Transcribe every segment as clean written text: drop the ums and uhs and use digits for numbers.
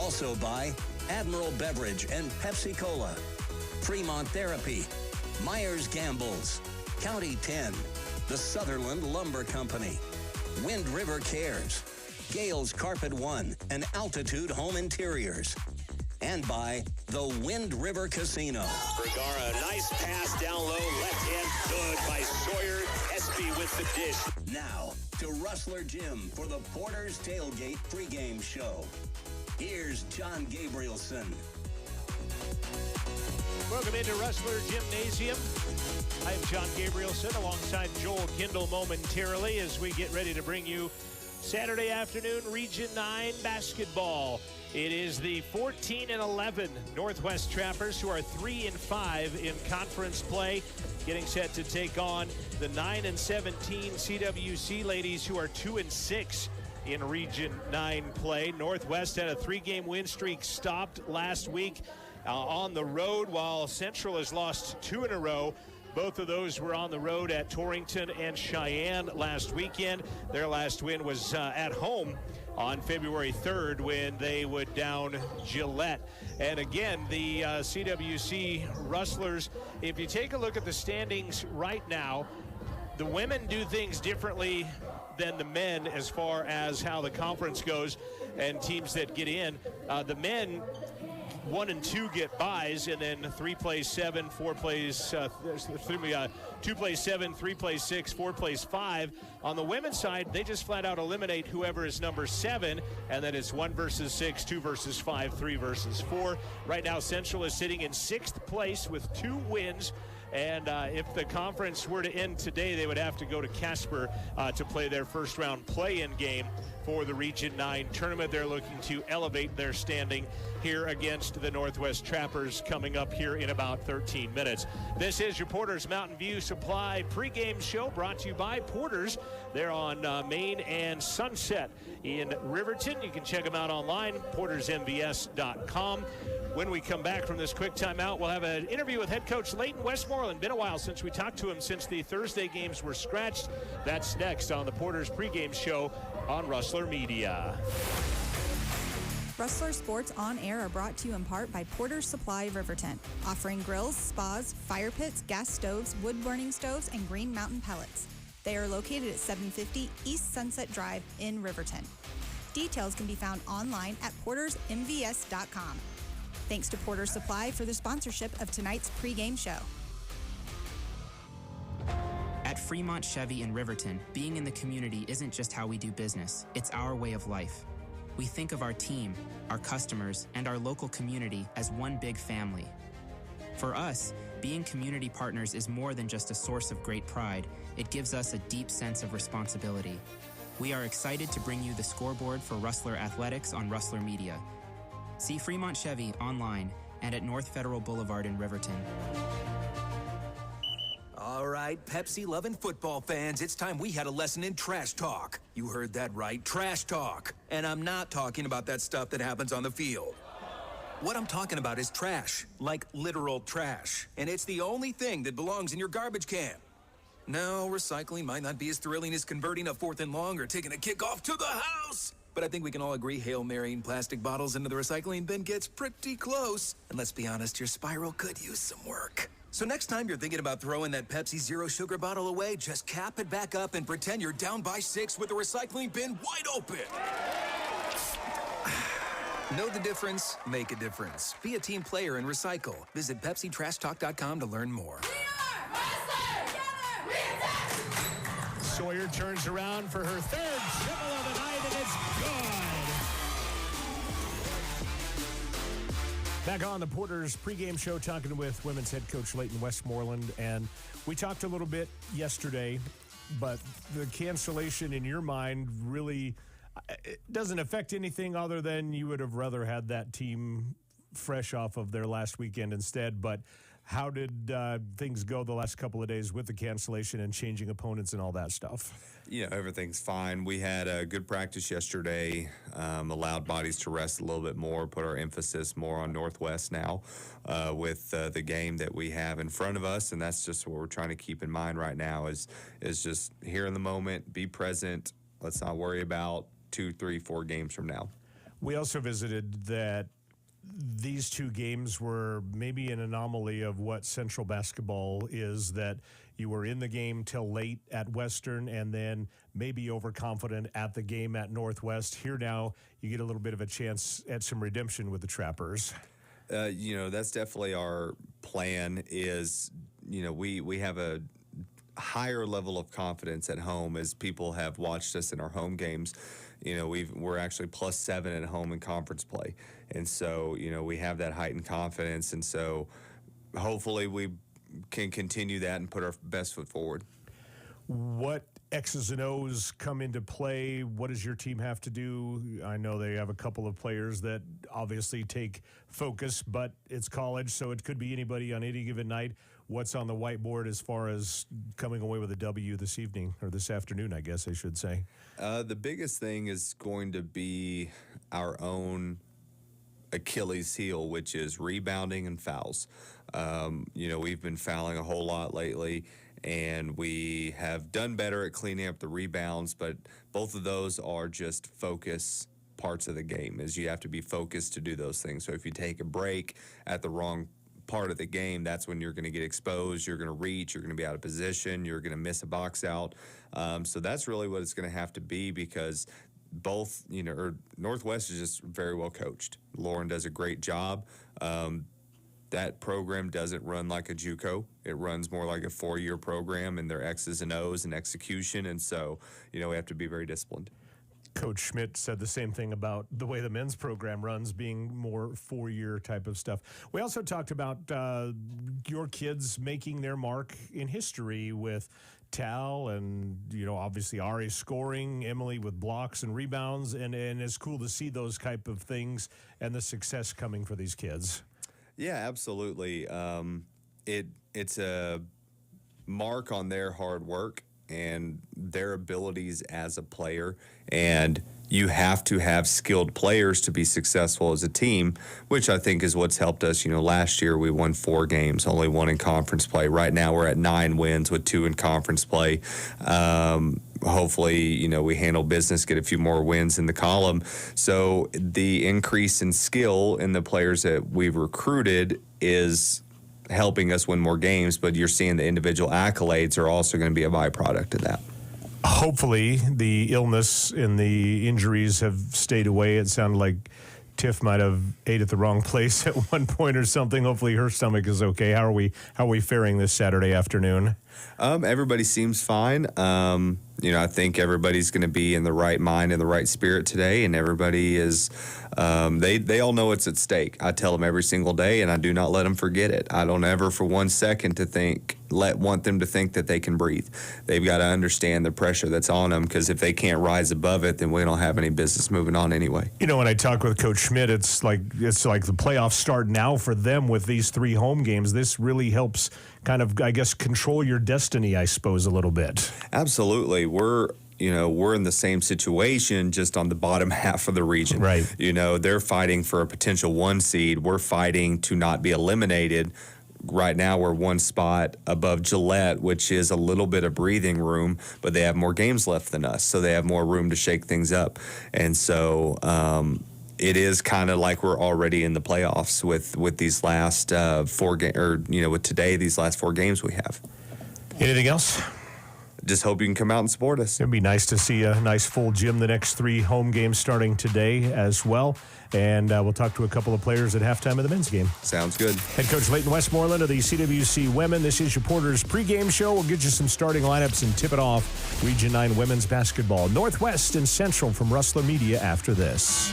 Also by Admiral Beverage and Pepsi Cola, Fremont Therapy, Myers Gambles, County 10, the Sutherland Lumber Company, Wind River Cares, Gales Carpet One, and Altitude Home Interiors. And by the Wind River Casino. Vergara, nice pass down low, left hand, good by Sawyer. Espy with the dish. Now to Rustler Gym for the Porter's Tailgate pregame show. Here's John Gabrielson. Welcome into Rustler Gymnasium. I am John Gabrielson alongside Joel Kindle momentarily as we get ready to bring you Saturday afternoon Region 9 basketball. It is the 14-11 Northwest Trappers who are 3-5 in conference play, getting set to take on the 9-17 CWC ladies who are 2-6 in Region 9 play. Northwest had a 3-game win streak stopped last week on the road, while Central has lost 2 in a row. Both of those were on the road at Torrington and Cheyenne last weekend. Their last win was at home on February 3rd when they would down Gillette. And again, the CWC Rustlers, if you take a look at the standings right now, the women do things differently than the men as far as how the conference goes and teams that get in. The men 1 and 2 get buys, and then 3 plays 7, 4 plays 2 plays 7, 3 plays 6, 4 plays 5. On the women's side, they just flat out eliminate whoever is number 7, and then it's 1 versus 6, 2 versus 5, 3 versus 4. Right now, Central is sitting in 6th place with 2 wins. And if the conference were to end today, they would have to go to Casper to play their first round play-in game for the Region 9 tournament. They're looking to elevate their standing here against the Northwest Trappers coming up here in about 13 minutes. This is your Porter's Mountain View Supply pregame show brought to you by Porter's. They're on Main and Sunset in Riverton. You can check them out online, portersmvs.com. When we come back from this quick timeout, we'll have an interview with head coach Leighton Westmoreland. Been a while since we talked to him since the Thursday games were scratched. That's next on the Porter's pregame show on Rustler Media. Rustler Sports On Air are brought to you in part by Porter's Supply of Riverton, offering grills, spas, fire pits, gas stoves, wood-burning stoves, and Green Mountain pellets. They are located at 750 East Sunset Drive in Riverton. Details can be found online at portersmvs.com. Thanks to Porter's Supply for the sponsorship of tonight's pregame show. At Fremont Chevy in Riverton, being in the community isn't just how we do business, it's our way of life. We think of our team, our customers, and our local community as one big family. For us, being community partners is more than just a source of great pride. It gives us a deep sense of responsibility. We are excited to bring you the scoreboard for Rustler Athletics on Rustler Media. See Fremont Chevy online and at North Federal Boulevard in Riverton. All right, Pepsi-loving football fans, it's time we had a lesson in trash talk. You heard that right, trash talk. And I'm not talking about that stuff that happens on the field. What I'm talking about is trash, like literal trash. And it's the only thing that belongs in your garbage can. No, recycling might not be as thrilling as converting a 4th and long or taking a kickoff to the house. But I think we can all agree Hail Marrying plastic bottles into the recycling bin gets pretty close. And let's be honest, your spiral could use some work. So next time you're thinking about throwing that Pepsi Zero Sugar bottle away, just cap it back up and pretend you're down by 6 with the recycling bin wide open. Know the difference? Make a difference. Be a team player and recycle. Visit PepsiTrashTalk.com to learn more. Sawyer turns around for her 3rd triple of the night, and it's good. Back on the Porter's pregame show, talking with women's head coach Leighton Westmoreland, and we talked a little bit yesterday, but the cancellation in your mind really it doesn't affect anything other than you would have rather had that team fresh off of their last weekend instead. But how did things go the last couple of days with the cancellation and changing opponents and all that stuff? Yeah, everything's fine. We had a good practice yesterday, allowed bodies to rest a little bit more, put our emphasis more on Northwest now with the game that we have in front of us, and that's just what we're trying to keep in mind right now is just here in the moment, be present. Let's not worry about 2, 3, 4 games from now. We also visited that these two games were maybe an anomaly of what Central basketball is, that you were in the game till late at Western and then maybe overconfident at the game at Northwest. Here now, you get a little bit of a chance at some redemption with the Trappers. That's definitely our plan is, we have a higher level of confidence at home as people have watched us in our home games. We're actually +7 at home in conference play. And so, we have that heightened confidence. And so hopefully we can continue that and put our best foot forward. What X's and O's come into play? What does your team have to do? I know they have a couple of players that obviously take focus, but it's college, so it could be anybody on any given night. What's on the whiteboard as far as coming away with a W this evening, or this afternoon, I guess I should say? The biggest thing is going to be our own Achilles heel, which is rebounding and fouls. We've been fouling a whole lot lately, and we have done better at cleaning up the rebounds, but both of those are just focus parts of the game, is you have to be focused to do those things. So if you take a break at the wrong part of the game, that's when you're going to get exposed, you're going to reach, you're going to be out of position, you're going to miss a box out. So that's really what it's going to have to be, because both, Northwest is just very well coached. Lauren does a great job. That program doesn't run like a JUCO. It runs more like a 4-year program, and their X's and O's and execution. And so, we have to be very disciplined. Coach Schmidt said the same thing about the way the men's program runs, being more 4-year type of stuff. We also talked about your kids making their mark in history with Tal and, obviously Ari scoring, Emily with blocks and rebounds, and it's cool to see those type of things and the success coming for these kids. Yeah, absolutely. It's a mark on their hard work and their abilities as a player, and you have to have skilled players to be successful as a team, which I think is what's helped us. Last year we won 4 games, only 1 in conference play. Right now we're at 9 wins with 2 in conference play. Hopefully, we handle business, get a few more wins in the column. So the increase in skill in the players that we've recruited is helping us win more games, but you're seeing the individual accolades are also going to be a byproduct of that. Hopefully the illness and the injuries have stayed away. It sounded like Tiff might have ate at the wrong place at one point or something. Hopefully her stomach is okay. How are we faring this Saturday afternoon? Everybody seems fine. I think everybody's going to be in the right mind and the right spirit today, and everybody is, they all know it's at stake. I tell them every single day, and I do not let them forget it. I don't ever for 1 second want them to think that they can breathe. They've got to understand the pressure that's on them, because if they can't rise above it, then we don't have any business moving on anyway. When I talk with Coach Schmidt, it's like the playoffs start now for them with these 3 home games. This really helps kind of, I guess, control your destiny, I suppose, a little bit. Absolutely. We're in the same situation, just on the bottom half of the region. Right. They're fighting for a potential 1 seed. We're fighting to not be eliminated. Right now, we're 1 spot above Gillette, which is a little bit of breathing room, but they have more games left than us, so they have more room to shake things up. And so it is kind of like we're already in the playoffs with these last 4 games, or with today, these last 4 games we have. Anything else? Just hope you can come out and support us. It'd be nice to see a nice full gym the next 3 home games starting today as well. And we'll talk to a couple of players at halftime of the men's game. Sounds good. Head coach Leighton Westmoreland of the CWC Women. This is your Porter's pregame show. We'll get you some starting lineups and tip it off. Region 9 women's basketball. Northwest and Central from Rustler Media after this.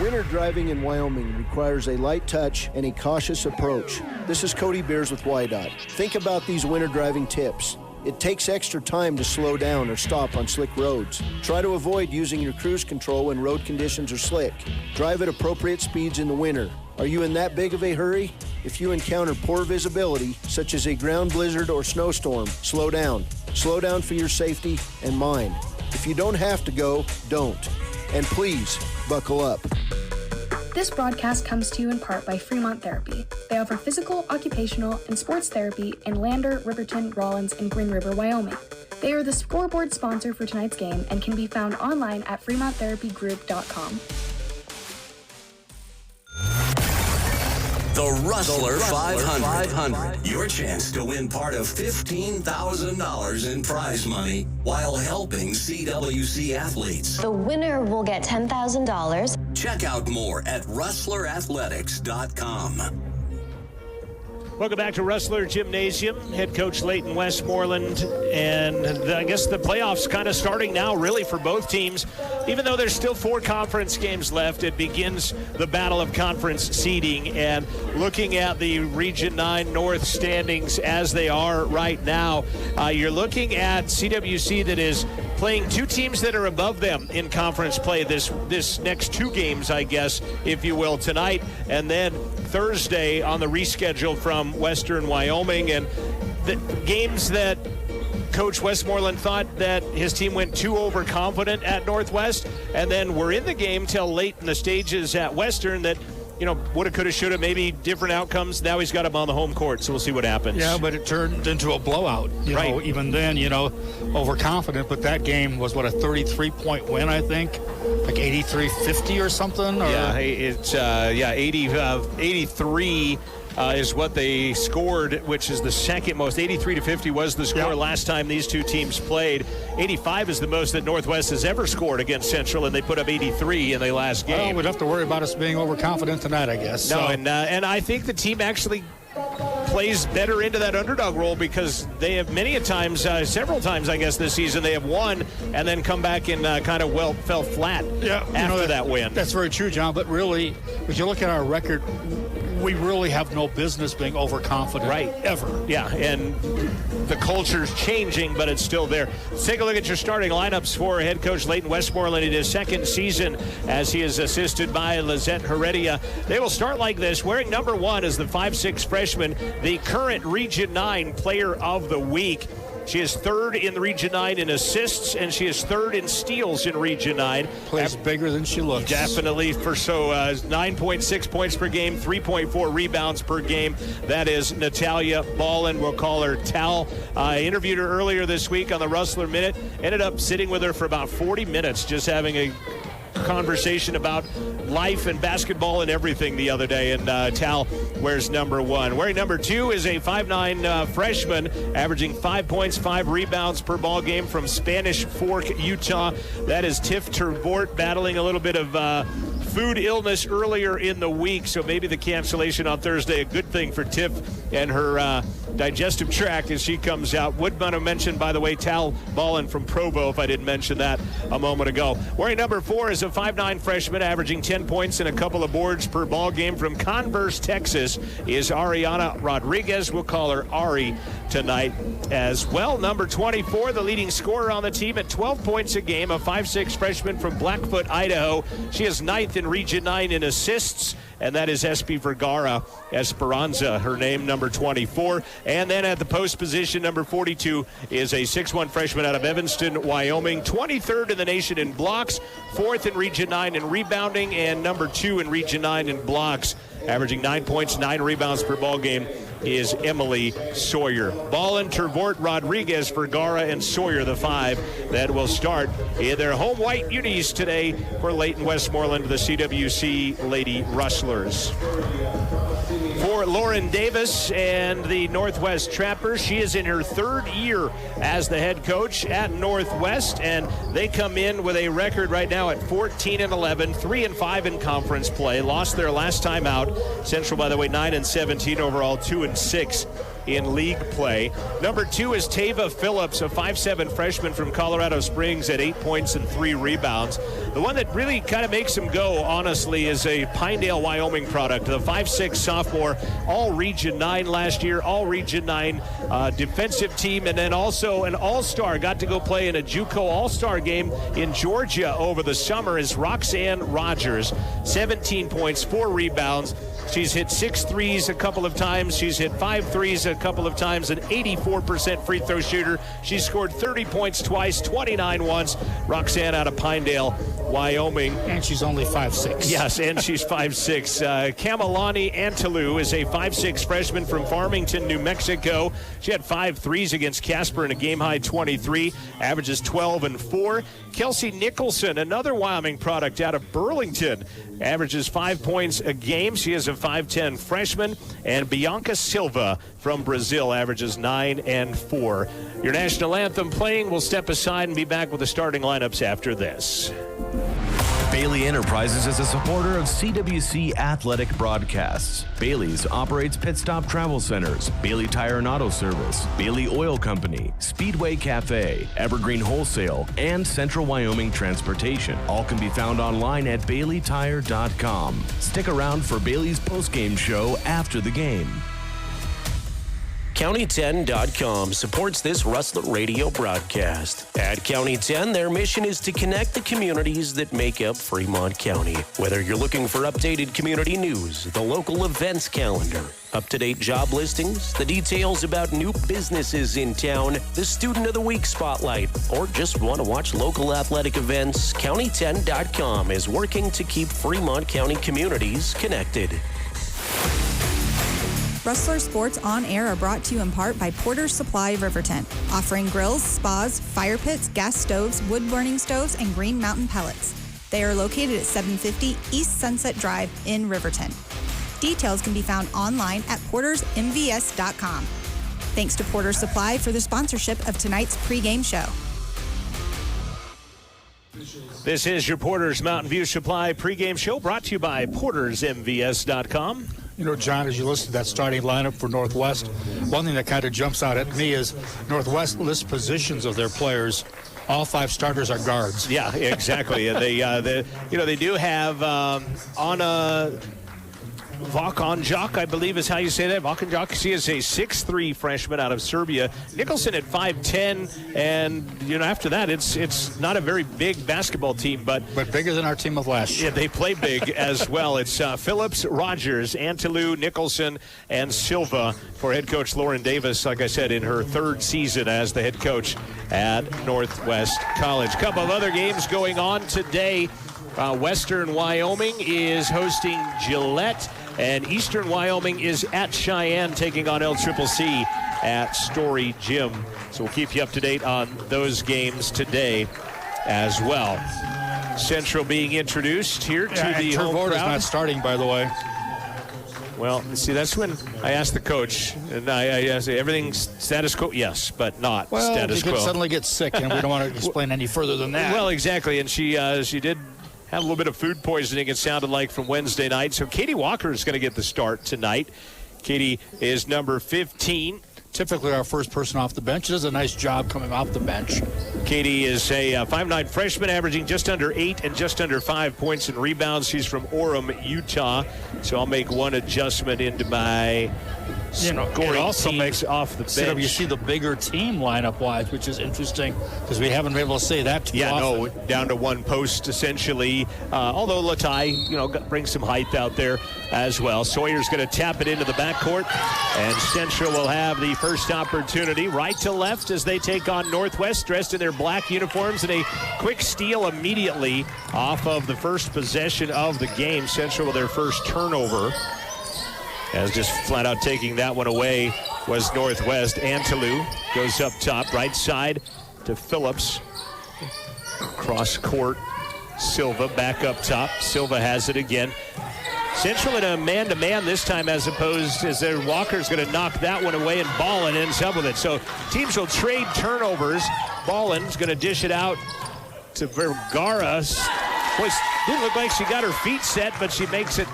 Winter driving in Wyoming requires a light touch and a cautious approach. This is Cody Beers with WYDOT. Think about these winter driving tips. It takes extra time to slow down or stop on slick roads. Try to avoid using your cruise control when road conditions are slick. Drive at appropriate speeds in the winter. Are you in that big of a hurry? If you encounter poor visibility, such as a ground blizzard or snowstorm, slow down. Slow down for your safety and mine. If you don't have to go, don't. And please, buckle up. This broadcast comes to you in part by Fremont Therapy. They offer physical, occupational, and sports therapy in Lander, Riverton, Rawlins, and Green River, Wyoming. They are the scoreboard sponsor for tonight's game and can be found online at fremonttherapygroup.com. The Rustler 500. Your chance to win part of $15,000 in prize money while helping CWC athletes. The winner will get $10,000. Check out more at rustlerathletics.com. Welcome back to Rustler Gymnasium. Head coach Leighton Westmoreland, and I guess the playoffs kind of starting now really for both teams. Even though there's still 4 conference games left, it begins the battle of conference seeding. And looking at the Region 9 North standings as they are right now, you're looking at CWC that is playing 2 teams that are above them in conference play this next 2 games, I guess, if you will, tonight. And then Thursday on the reschedule from Western Wyoming. And the games that Coach Westmoreland thought that his team went too overconfident at Northwest, and then we're in the game till late in the stages at Western that, you know, woulda, coulda, shoulda, maybe different outcomes. Now he's got him on the home court, so we'll see what happens. Yeah, but it turned into a blowout. You know, even then, you know, overconfident. But that game was, what, a 33-point win, I think? Like 83-50 or something? Or? Yeah, it's 83 is what they scored, which is the second most. 83-50 was the score last time these two teams played. 85 is the most that Northwest has ever scored against Central, and they put up 83 in the last game. Well, we'd have to worry about us being overconfident tonight, I guess. No, and I think the team actually plays better into that underdog role because they have several times, I guess, this season, they have won and then come back and kind of fell flat after that win. That's very true, John, but really, if you look at our record, we really have no business being overconfident. Right. Ever. Yeah, and the culture's changing, but it's still there. Let's take a look at your starting lineups for head coach Leighton Westmoreland in his second season as he is assisted by Lizette Heredia. They will start like this. Wearing number 1 is the 5'6" freshman, the current Region 9 Player of the Week. She is 3rd in the Region 9 in assists, and she is 3rd in steals in Region 9. Plays bigger than she looks. Definitely. 9.6 points per game, 3.4 rebounds per game. That is Natalia Ballin. We'll call her Tal. I interviewed her earlier this week on the Rustler Minute. Ended up sitting with her for about 40 minutes, just having a conversation about life and basketball and everything the other day, and Tal wears number 1. Wearing number 2 is a 5'9" freshman, averaging 5 points, 5 rebounds per ball game from Spanish Fork, Utah. That is Tiff Tervort, battling a little bit of food illness earlier in the week, so maybe the cancellation on Thursday, a good thing for Tiff and her digestive tract as she comes out. Would want to mention, by the way, Tal Ballin from Provo, if I didn't mention that a moment ago. Wearing number 4 is a 5'9" freshman, averaging 10 points and a couple of boards per ball game from Converse, Texas, is Ariana Rodriguez. We'll call her Ari tonight as well. Number 24, the leading scorer on the team at 12 points a game, a 5'6" freshman from Blackfoot, Idaho. She is 9th in Region 9 in assists, and that is Espi Vergara Esperanza, her name, number 24. And then at the post position, number 42 is a 6'1" freshman out of Evanston, Wyoming, 23rd in the nation in blocks, 4th in Region 9 in rebounding, and number 2 in Region 9 in blocks, averaging 9 points, 9 rebounds per ball game, is Emily Sawyer. Ballin, Tervort, Rodriguez, Vergara, and Sawyer, the 5 that will start in their home white unis today for Leighton Westmoreland, the CWC Lady Rustlers. For Lauren Davis and the Northwest Trappers, she is in her 3rd year as the head coach at Northwest, and they come in with a record right now at 14-11, 3-5 in conference play. Lost their last time out. Central, by the way, 9-17 overall, 2-6 in league play. Number 2 is Tava Phillips, a 5'7" freshman from Colorado Springs at 8 points and 3 rebounds. The one that really kind of makes him go, honestly, is a Pinedale, Wyoming product. The 5'6" sophomore, all Region 9 last year, all Region 9 defensive team, and then also an all-star. Got to go play in a JUCO all-star game in Georgia over the summer is Roxanne Rogers. 17 points, 4 rebounds, She's hit 6 threes a couple of times. She's hit 5 threes a couple of times, an 84% free throw shooter. She's scored 30 points twice, 29 once. Roxanne out of Pinedale, Wyoming. And she's only 5'6". Yes, and she's 5'6". Kamalani Antilou is a 5'6" freshman from Farmington, New Mexico. She had 5 threes against Casper in a game-high 23, averages 12 and 4. Kelsey Nicholson, another Wyoming product out of Burlington, averages 5 points a game. She is a 5'10" freshman. And Bianca Silva from Brazil averages 9 and 4. Your national anthem playing. We'll step aside and be back with the starting lineups after this. Bailey Enterprises is a supporter of CWC Athletic Broadcasts. Bailey's operates Pit Stop Travel Centers, Bailey Tire and Auto Service, Bailey Oil Company, Speedway Cafe, Evergreen Wholesale, and Central Wyoming Transportation. All can be found online at BaileyTire.com. Stick around for Bailey's postgame show after the game. County10.com supports this Rustler Radio broadcast. At County 10, their mission is to connect the communities that make up Fremont County. Whether you're looking for updated community news, the local events calendar, up-to-date job listings, the details about new businesses in town, the Student of the Week spotlight, or just want to watch local athletic events, County10.com is working to keep Fremont County communities connected. Rustler Sports On Air are brought to you in part by Porter's Supply of Riverton, offering grills, spas, fire pits, gas stoves, wood-burning stoves, and Green Mountain pellets. They are located at 750 East Sunset Drive in Riverton. Details can be found online at portersmvs.com. Thanks to Porter's Supply for the sponsorship of tonight's pregame show. This is your Porter's Mountain View Supply pregame show brought to you by portersmvs.com. You know, John, as you listen to that starting lineup for Northwest, one thing that kind of jumps out at me is Northwest lists positions of their players. All 5 starters are guards. Yeah, exactly. They do have Anna Vakonjak, I believe is how you say that. Vakonjak, she is a 6'3" freshman out of Serbia. Nicholson at 5'10", and after that, it's not a very big basketball team, but bigger than our team of last year. Yeah, they play big as well. It's Phillips, Rogers, Antilou, Nicholson, and Silva for head coach Lauren Davis. Like I said, in her 3rd season as the head coach at Northwest College. A couple of other games going on today. Western Wyoming is hosting Gillette, and Eastern Wyoming is at Cheyenne taking on LCCC at Story Gym. So we'll keep you up to date on those games today as well. Central being introduced here to the home crowd. Is not starting, by the way. Well, see, that's when I asked the coach, and I say everything's status quo. Yes, but not status quo. Well, you could suddenly get sick, and we don't want to explain any further than that. Well, exactly, and she did have a little bit of food poisoning, it sounded like, from Wednesday night. So Katie Walker is going to get the start tonight. Katie is number 15. Typically our first person off the bench. She does a nice job coming off the bench. Katie is a 5'9" freshman, averaging just under 8 and just under 5 points and rebounds. She's from Orem, Utah. So I'll make one adjustment into my it also makes off the bench. CWC the bigger team lineup-wise, which is interesting because we haven't been able to say that too often. No, down to one post essentially. Although Latai, brings some height out there as well. Sawyer's going to tap it into the backcourt, and Central will have the first opportunity right to left as they take on Northwest, dressed in their black uniforms, and a quick steal immediately off of the first possession of the game. Central with their first turnover. As just flat out taking that one away was Northwest. Antilou goes up top, right side to Phillips. Cross court, Silva back up top. Silva has it again. Central in a man-to-man this time, as opposed as their Walker's going to knock that one away, and Ballin ends up with it. So teams will trade turnovers. Ballin's going to dish it out to Vergara. Boy, didn't look like she got her feet set, but she makes it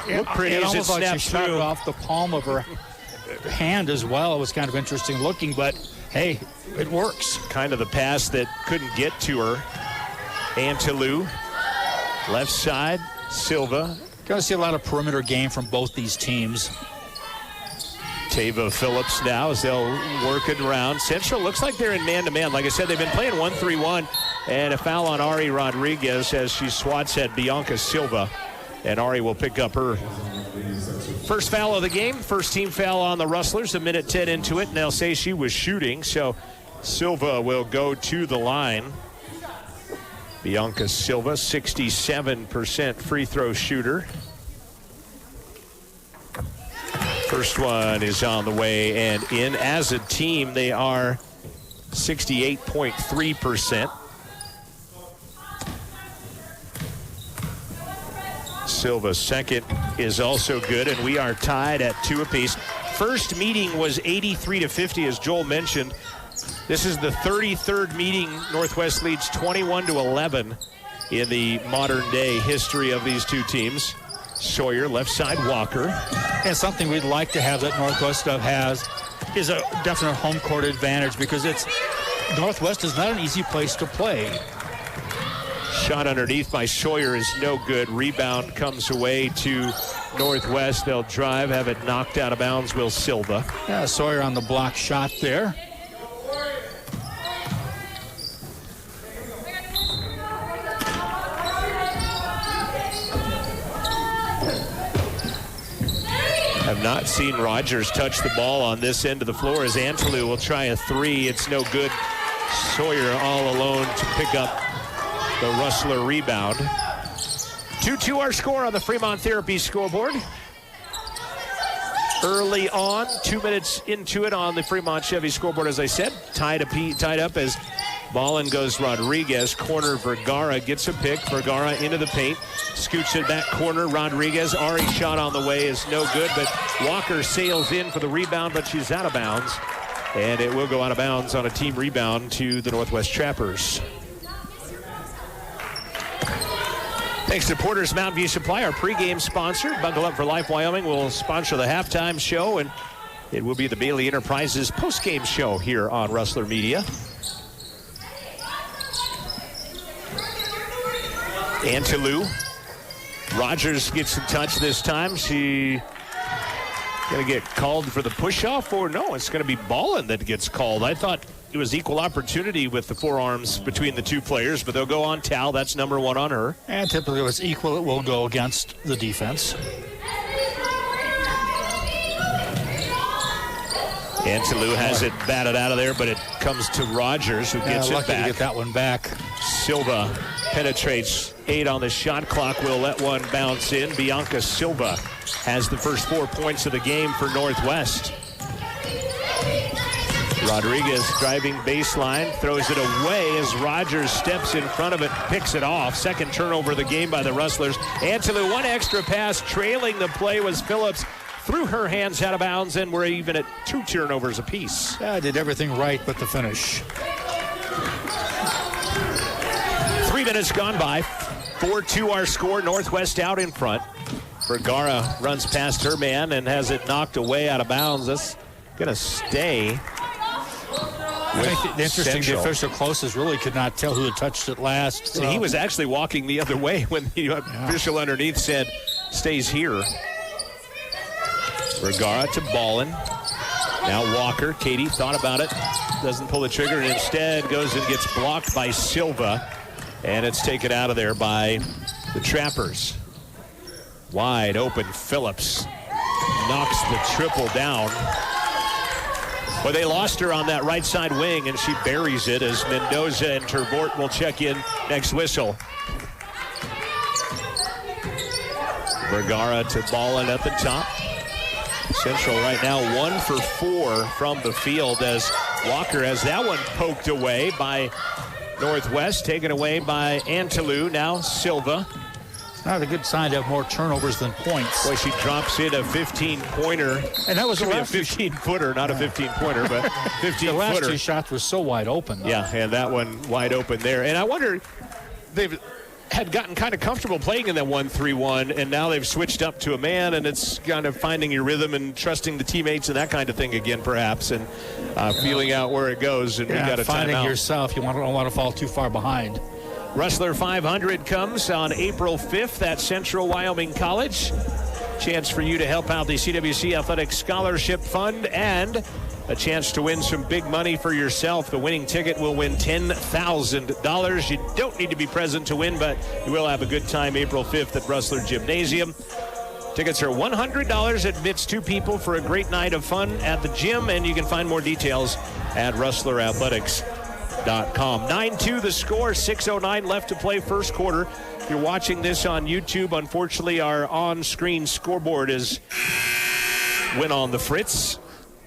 look pretty as it snapped like she shot it off the palm of her hand as well. It was kind of interesting looking, but hey, it works. Kind of the pass that couldn't get to her. Antilou, left side, Silva. Going to see a lot of perimeter game from both these teams. Tava Phillips now as they'll work it around. Central looks like they're in man-to-man. Like I said, they've been playing 1-3-1, and a foul on Ari Rodriguez as she swats at Bianca Silva. And Ari will pick up her first foul of the game. First team foul on the Rustlers, a minute 10 into it. And they'll say she was shooting, so Silva will go to the line. Bianca Silva, 67% free throw shooter. First one is on the way and in. As a team, they are 68.3%. Silva's second is also good, and we are tied at 2 apiece. First meeting was 83-50, as Joel mentioned. This is the 33rd meeting. Northwest leads 21-11 in the modern day history of these two teams. Sawyer, left side, Walker. And something we'd like to have that Northwest has is a definite home court advantage, because Northwest is not an easy place to play. Shot underneath by Sawyer is no good. Rebound comes away to Northwest. They'll drive, have it knocked out of bounds. Will Silva. Yeah, Sawyer on the block shot there. Have not seen Rogers touch the ball on this end of the floor, as Antelou will try a three. It's no good. Sawyer all alone to pick up the Rustler rebound. 2-2 our score on the Fremont Therapy scoreboard. Early on, 2 minutes into it on the Fremont Chevy scoreboard, as I said. Tied up as Ballin goes Rodriguez. Corner, Vergara gets a pick. Vergara into the paint. Scoots it back corner. Rodriguez. Ari shot on the way is no good, but Walker sails in for the rebound, but she's out of bounds. And it will go out of bounds on a team rebound to the Northwest Trappers. Thanks to Porter's Mountain View Supply, our pregame sponsor. Buckle Up for Life Wyoming will sponsor the halftime show, and it will be the Bailey Enterprises postgame show here on Rustler Media. Antelou. Rogers gets in touch this time. She going to get called for the push-off, or no, it's going to be Ballin that gets called. I thought it was equal opportunity with the forearms between the two players, but they'll go on Tal. That's number one on her. And typically if it's equal, it will go against the defense. Antelou has it batted out of there, but it comes to Rogers, who gets it lucky back. to get that one back. Silva penetrates. 8 on the shot clock. Will let one bounce in. Bianca Silva has the first 4 points of the game for Northwest. Rodriguez driving baseline, throws it away as Rogers steps in front of it, picks it off. Second turnover of the game by the Rustlers. Antelou, one extra pass. Trailing the play was Phillips. Threw her hands out of bounds, and we're even at 2 turnovers apiece. Yeah, did everything right but the finish. 3 minutes gone by. 4-2 our score. Northwest out in front. Vergara runs past her man and has it knocked away out of bounds. That's going to stay. I think the interesting, the official closest really could not tell who had touched it last. So he was actually walking the other way when the official underneath said, stays here. Vergara to Ballin. Now Walker. Katie thought about it. Doesn't pull the trigger, and instead goes and gets blocked by Silva. And it's taken out of there by the Trappers. Wide open Phillips knocks the triple down. But they lost her on that right side wing, and she buries it as Mendoza and Tervort will check in next whistle. Vergara to Ballin at the top. Central right now 1 for 4 from the field as Walker has that one poked away by Northwest, taken away by Antelou. Now Silva. Not a good sign to have more turnovers than points. Boy, she drops in a 15-pointer. And that was a 15-footer, not a 15-pointer, but 15-footer. The last 2 shots were so wide open, though. Yeah, and that one wide open there. And I wonder, they've had gotten kind of comfortable playing in that 1-3-1, and now they've switched up to a man, and it's kind of finding your rhythm and trusting the teammates and that kind of thing again, perhaps, and feeling out where it goes. And we got a timeout. Finding yourself, you don't want to fall too far behind. Rustler 500 comes on April 5th at Central Wyoming College. Chance for you to help out the CWC Athletic Scholarship Fund and a chance to win some big money for yourself. The winning ticket will win $10,000. You don't need to be present to win, but you will have a good time April 5th at Rustler Gymnasium. Tickets are $100. It admits 2 people for a great night of fun at the gym, and you can find more details at rustlerathletics.com. 9-2 the score, 6:09 left to play first quarter. If you're watching this on YouTube, unfortunately our on-screen scoreboard went on the fritz.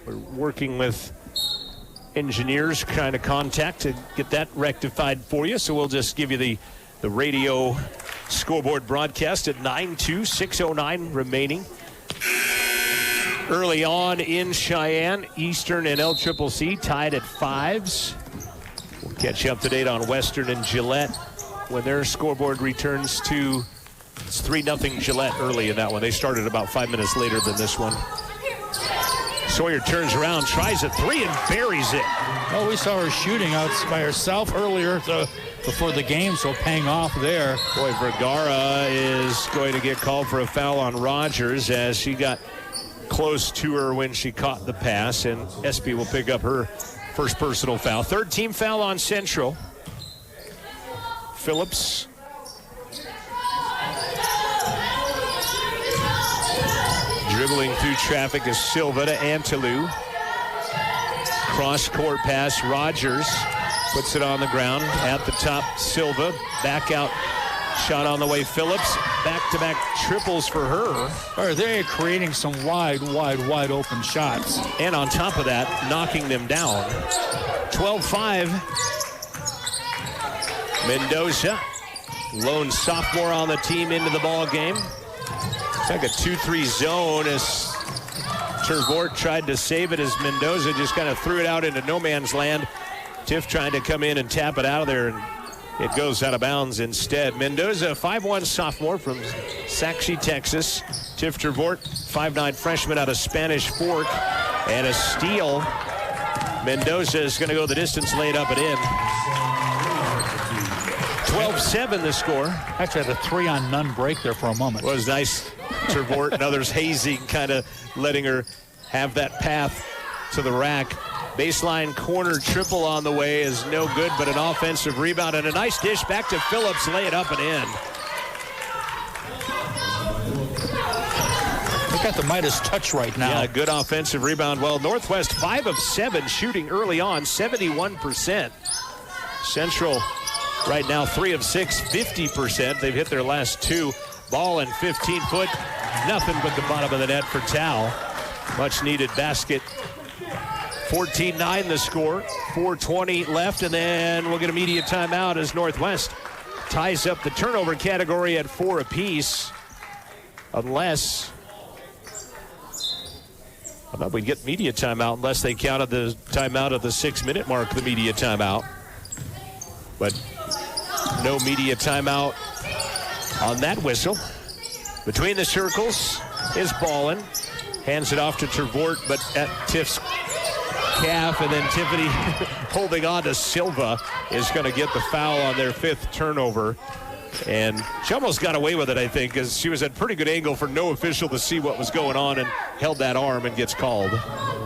We're working with engineers kind of contact to get that rectified for you, so we'll just give you the radio scoreboard broadcast at 9-2, 6:09 remaining. Early on in Cheyenne, Eastern and LCCC tied at 5s. We'll catch you up to date on Western and Gillette when their scoreboard returns to, it's 3-0 Gillette early in that one. They started about 5 minutes later than this one. Sawyer turns around, tries a 3 and buries it. Oh, we saw her shooting out by herself earlier before the game, so paying off there. Boy, Vergara is going to get called for a foul on Rogers as she got close to her when she caught the pass, and Espy will pick up her first personal foul. Third team foul on Central. Phillips. Dribbling through traffic is Silva to Antilou. Cross-court pass, Rogers puts it on the ground. At the top, Silva. Back out, shot on the way, Phillips. Back-to-back triples for her. Are they creating some wide open shots? And on top of that, knocking them down. 12-5. Mendoza, lone sophomore on the team into the ball game. It's like a 2-3 zone as Tervort tried to save it as Mendoza just kind of threw it out into no man's land. Tiff trying to come in and tap it out of there, and it goes out of bounds instead. Mendoza, 5'1 sophomore from Saxby, Texas. Tiff Tervort, 5'9 freshman out of Spanish Fork. And a steal. Mendoza is going to go the distance, laid up and in. 12-7 the score. Actually had a 3-on-none break there for a moment. It was nice. Tervort and others hazing, kind of letting her have that path to the rack. Baseline corner triple on the way is no good, but an offensive rebound and a nice dish back to Phillips, lay it up and in. They got the Midas touch right now. Yeah, good offensive rebound. Well, Northwest 5 of 7 shooting early on, 71%. Central right now 3 of 6, 50%. They've hit their last 2. Ball and 15-foot, nothing but the bottom of the net for Tao. Much needed basket. 14-9 the score, 4:20 left, and then we'll get a media timeout as Northwest ties up the turnover category at 4 apiece. Unless, I thought we'd get media timeout unless they counted the timeout at the 6-minute mark, the media timeout. But no media timeout on that whistle. Between the circles is Ballin. Hands it off to Tervort, but at Tiff's calf, and then Tiffany holding on to Silva is going to get the foul on their 5th turnover. And she almost got away with it, I think, because she was at pretty good angle for no official to see what was going on and held that arm and gets called.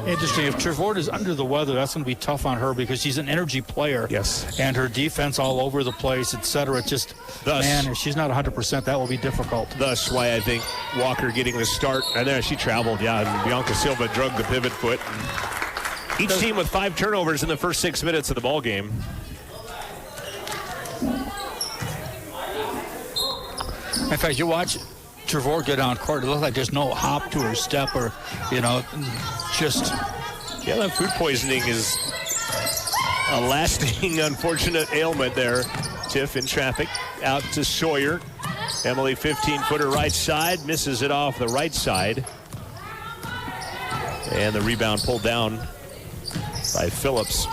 Interesting. If Tervort is under the weather, that's going to be tough on her because she's an energy player. Yes. And her defense all over the place, etc. Just, man, if she's not 100%, that will be difficult. Thus why I think Walker getting the start. And there she traveled, yeah. And Bianca Silva drug the pivot foot. Each team with 5 turnovers in the first 6 minutes of the ball game. In fact, you watch Tervort get on court, it looks like there's no hop to her step or, just... Yeah, that food poisoning is a lasting, unfortunate ailment there. Tiff in traffic, out to Sawyer. Emily, 15-footer right side, misses it off the right side. And the rebound pulled down by Phillips.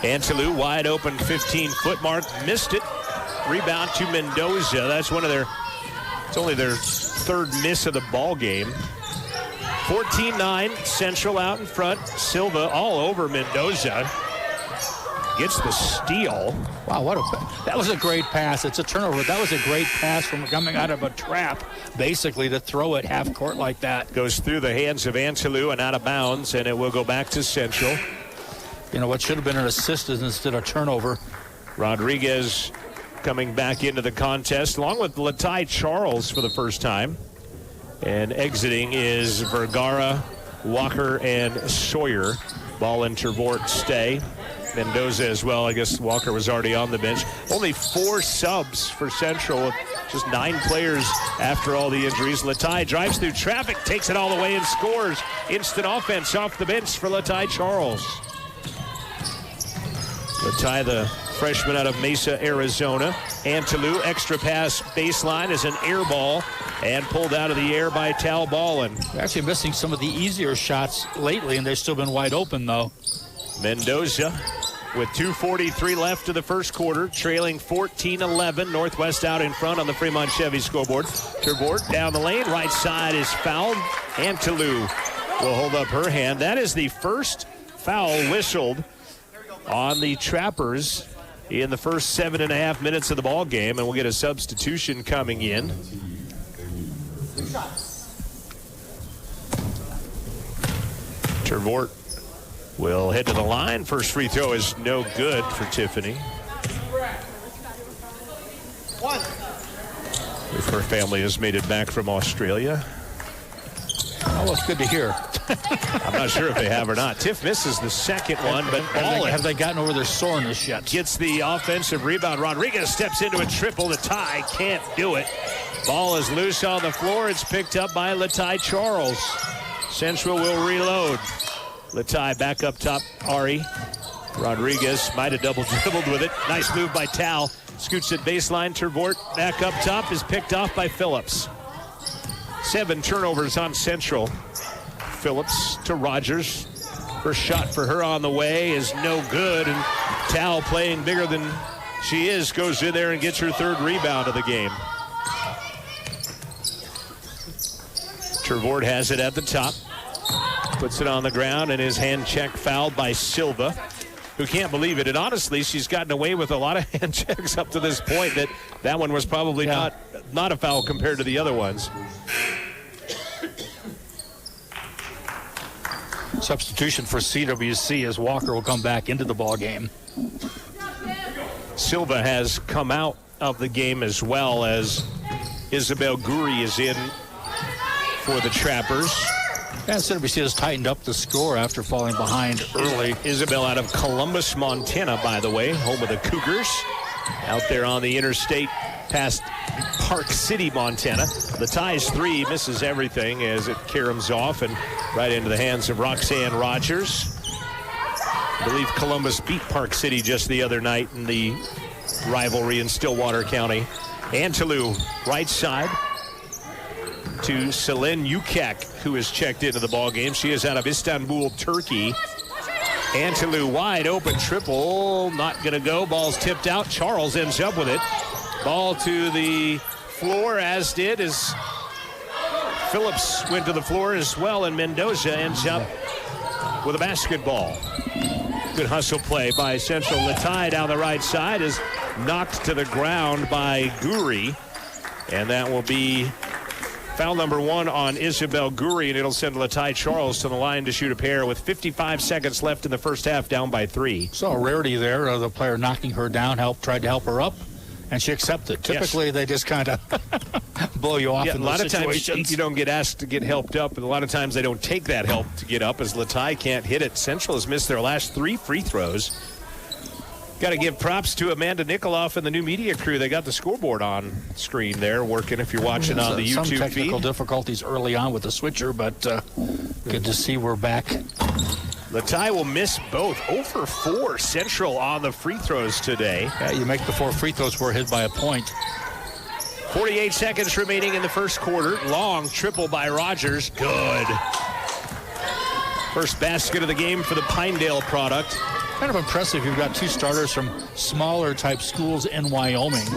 Antilou, wide open, 15-foot mark, missed it. Rebound to Mendoza. That's one of their... It's only their 3rd miss of the ball game. 14-9, Central out in front. Silva all over Mendoza. gets the steal. Wow, that was a great pass. It's a turnover. That was a great pass from coming out of a trap, basically, to throw it half court like that. Goes through the hands of Antelou and out of bounds, and it will go back to Central. You know, what should have been an assist instead of turnover. Rodriguez coming back into the contest, along with Latai Charles for the first time. And exiting is Vergara, Walker, and Sawyer. Ball and Tervort stay. Mendoza as well. I guess Walker was already on the bench. Only 4 subs for Central, with just 9 players after all the injuries. Latai drives through traffic, takes it all the way, and scores. Instant offense off the bench for Latai Charles. Latai, the freshman out of Mesa, Arizona. Antelou, extra pass baseline is an air ball and pulled out of the air by Tal Ballin. They're actually missing some of the easier shots lately, and they've still been wide open, though. Mendoza with 2:43 left of the first quarter, trailing 14-11. Northwest out in front on the Fremont Chevy scoreboard. Tervort down the lane, right side is fouled. Antelou will hold up her hand. That is the first foul whistled on the Trappers in the first 7.5 minutes of the ball game, and we'll get a substitution coming in. Tervort will head to the line. First free throw is no good for Tiffany. If her family has made it back from Australia. Oh, it's good to hear. I'm not sure if they have or not. Tiff misses the second one, but Ballin have they gotten over their soreness yet? Gets the offensive rebound. Rodriguez steps into a triple. Latai can't do it. Ball is loose on the floor. It's picked up by Latai Charles. Central will reload. Latai back up top. Ari. Rodriguez might have double dribbled with it. Nice move by Tal. Scoots it baseline. Tervort back up top is picked off by Phillips. 7 turnovers on Central. Phillips to Rogers. First shot for her on the way is no good, and Tal, playing bigger than she is, goes in there and gets her 3rd rebound of the game. Tervort has it at the top. Puts it on the ground, and his hand check fouled by Silva, who can't believe it. And honestly, she's gotten away with a lot of hand checks up to this point. That one was probably not a foul compared to the other ones. Substitution for CWC as Walker will come back into the ball game. Silva has come out of the game as well, as Isabel Guri is in for the Trappers. And CWC has tightened up the score after falling behind early. Isabel out of Columbus, Montana, by the way, home of the Cougars. Out there on the interstate past Park City, Montana. Latai's 3 misses everything as it caroms off and right into the hands of Roxanne Rogers. I believe Columbus beat Park City just the other night in the rivalry in Stillwater County. Antelou, right side to Selin Yukak, who has checked into the ball game. She is out of Istanbul, Turkey. Antelou wide open triple, not going to go. Ball's tipped out. Charles ends up with it. Ball to the floor, as did as Phillips went to the floor as well, and Mendoza ends up with a basketball. Good hustle play by Central. Latai down the right side is knocked to the ground by Guri, and that will be foul number 1 on Isabel Guri, and it'll send Latai Charles to the line to shoot a pair with 55 seconds left in the first half, down by 3. So a rarity there, the player knocking her down, tried to help her up, and she accepted. Typically, they just kind of blow you off in those situations. A lot of times you don't get asked to get helped up, and a lot of times they don't take that help to get up, as Latai can't hit it. Central has missed their last 3 free throws. Got to give props to Amanda Nikoloff and the new media crew. They got the scoreboard on screen there working if you're watching on the YouTube feed. Some technical difficulties early on with the switcher, but good to see we're back. Latai will miss both. 0 for 4 Central on the free throws today. Yeah, you make the 4 free throws, we're hit by a point. 48 seconds remaining in the first quarter. Long triple by Rogers. Good. First basket of the game for the Pinedale product. Kind of impressive. You've got 2 starters from smaller type schools in Wyoming.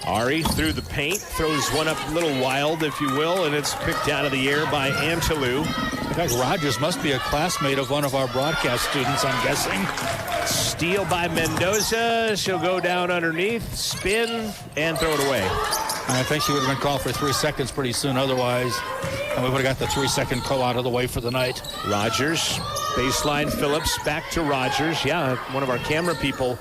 Ari through the paint, throws one up a little wild, if you will, and it's picked out of the air by Antelou. In fact, Rogers must be a classmate of one of our broadcast students, I'm guessing. Steal by Mendoza. She'll go down underneath, spin, and throw it away. I think she would have been called for 3 seconds pretty soon otherwise. And we would have got the 3-second call out of the way for the night. Rogers, baseline Phillips, back to Rogers. Yeah, one of our camera people,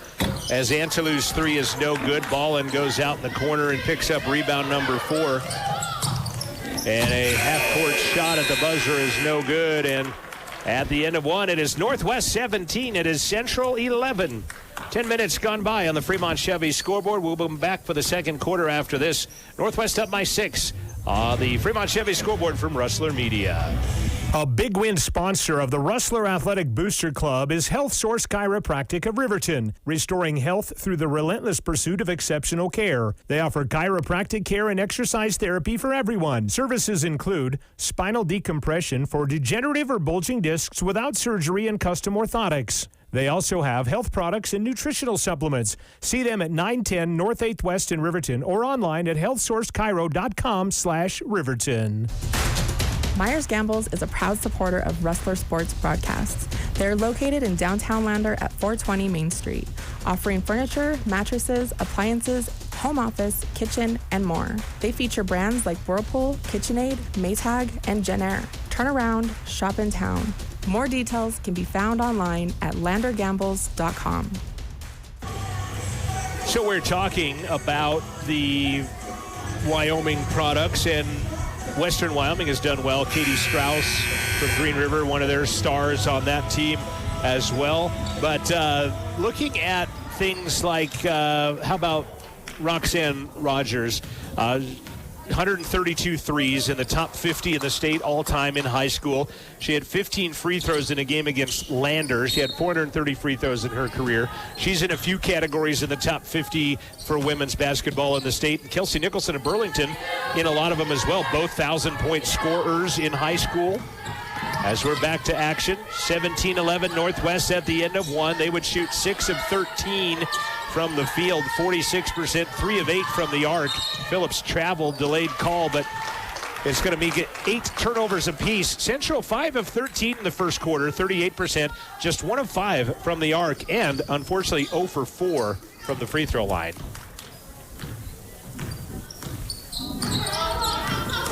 as Antelou's three is no good. Ballin goes out in the corner and picks up rebound number 4. And a half-court shot at the buzzer is no good. And at the end of one, it is Northwest 17. It is Central 11. 10 minutes gone by on the Fremont Chevy scoreboard. We'll be back for the second quarter after this. Northwest up by 6 on the Fremont Chevy scoreboard from Rustler Media. A Big Win sponsor of the Rustler Athletic Booster Club is Health Source Chiropractic of Riverton, restoring health through the relentless pursuit of exceptional care. They offer chiropractic care and exercise therapy for everyone. Services include spinal decompression for degenerative or bulging discs without surgery and custom orthotics. They also have health products and nutritional supplements. See them at 910 North 8th West in Riverton or online at healthsourcechiro.com/Riverton. Myers Gambles is a proud supporter of Rustler Sports Broadcasts. They're located in downtown Lander at 420 Main Street, offering furniture, mattresses, appliances, home office, kitchen, and more. They feature brands like Whirlpool, KitchenAid, Maytag, and Jenn-Air. Turn around, shop in town. More details can be found online at landergambles.com. So we're talking about the Wyoming products, and Western Wyoming has done well. Katie Strauss from Green River, one of their stars on that team as well. But looking at things like, how about Roxanne Rogers, 132 threes in the top 50 in the state all-time in high school. She had 15 free throws in a game against Lander. She had 430 free throws in her career. She's in a few categories in the top 50 for women's basketball in the state. And Kelsey Nicholson of Burlington in a lot of them as well, both 1,000-point scorers in high school. As we're back to action, 17-11 Northwest at the end of one. They would shoot 6 of 13 from the field, 46%, 3 of 8 from the arc. Phillips traveled, delayed call, but it's going to make it 8 turnovers apiece. Central 5 of 13 in the first quarter, 38%, just 1 of 5 from the arc, and unfortunately 0 for 4 from the free throw line.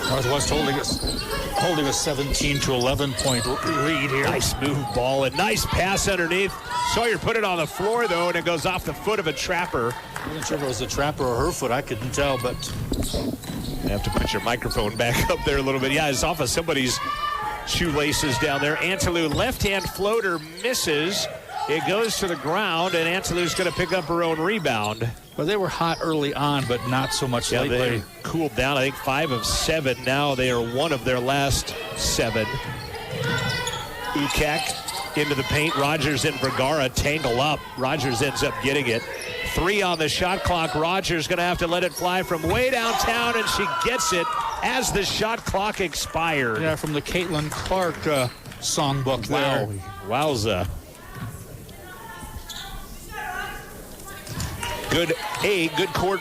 Northwest holding a 17-11 point lead here. Nice move ball and nice pass underneath. Sawyer put it on the floor though, and it goes off the foot of a trapper. I wasn't sure if it was the trapper or her foot. I couldn't tell, but you have to put your microphone back up there a little bit. Yeah, it's off of somebody's shoelaces down there. Antelou left-hand floater misses. It goes to the ground, and Antelou's going to pick up her own rebound. Well, they were hot early on, but not so much lately. They cooled down, I think 5 of 7. Now they are 1 of their last 7. Ukak into the paint. Rogers and Vergara tangle up. Rogers ends up getting it. 3 on the shot clock. Rogers going to have to let it fly from way downtown, and she gets it as the shot clock expired. Yeah, from the Caitlin Clark songbook there. Wowza. Good court,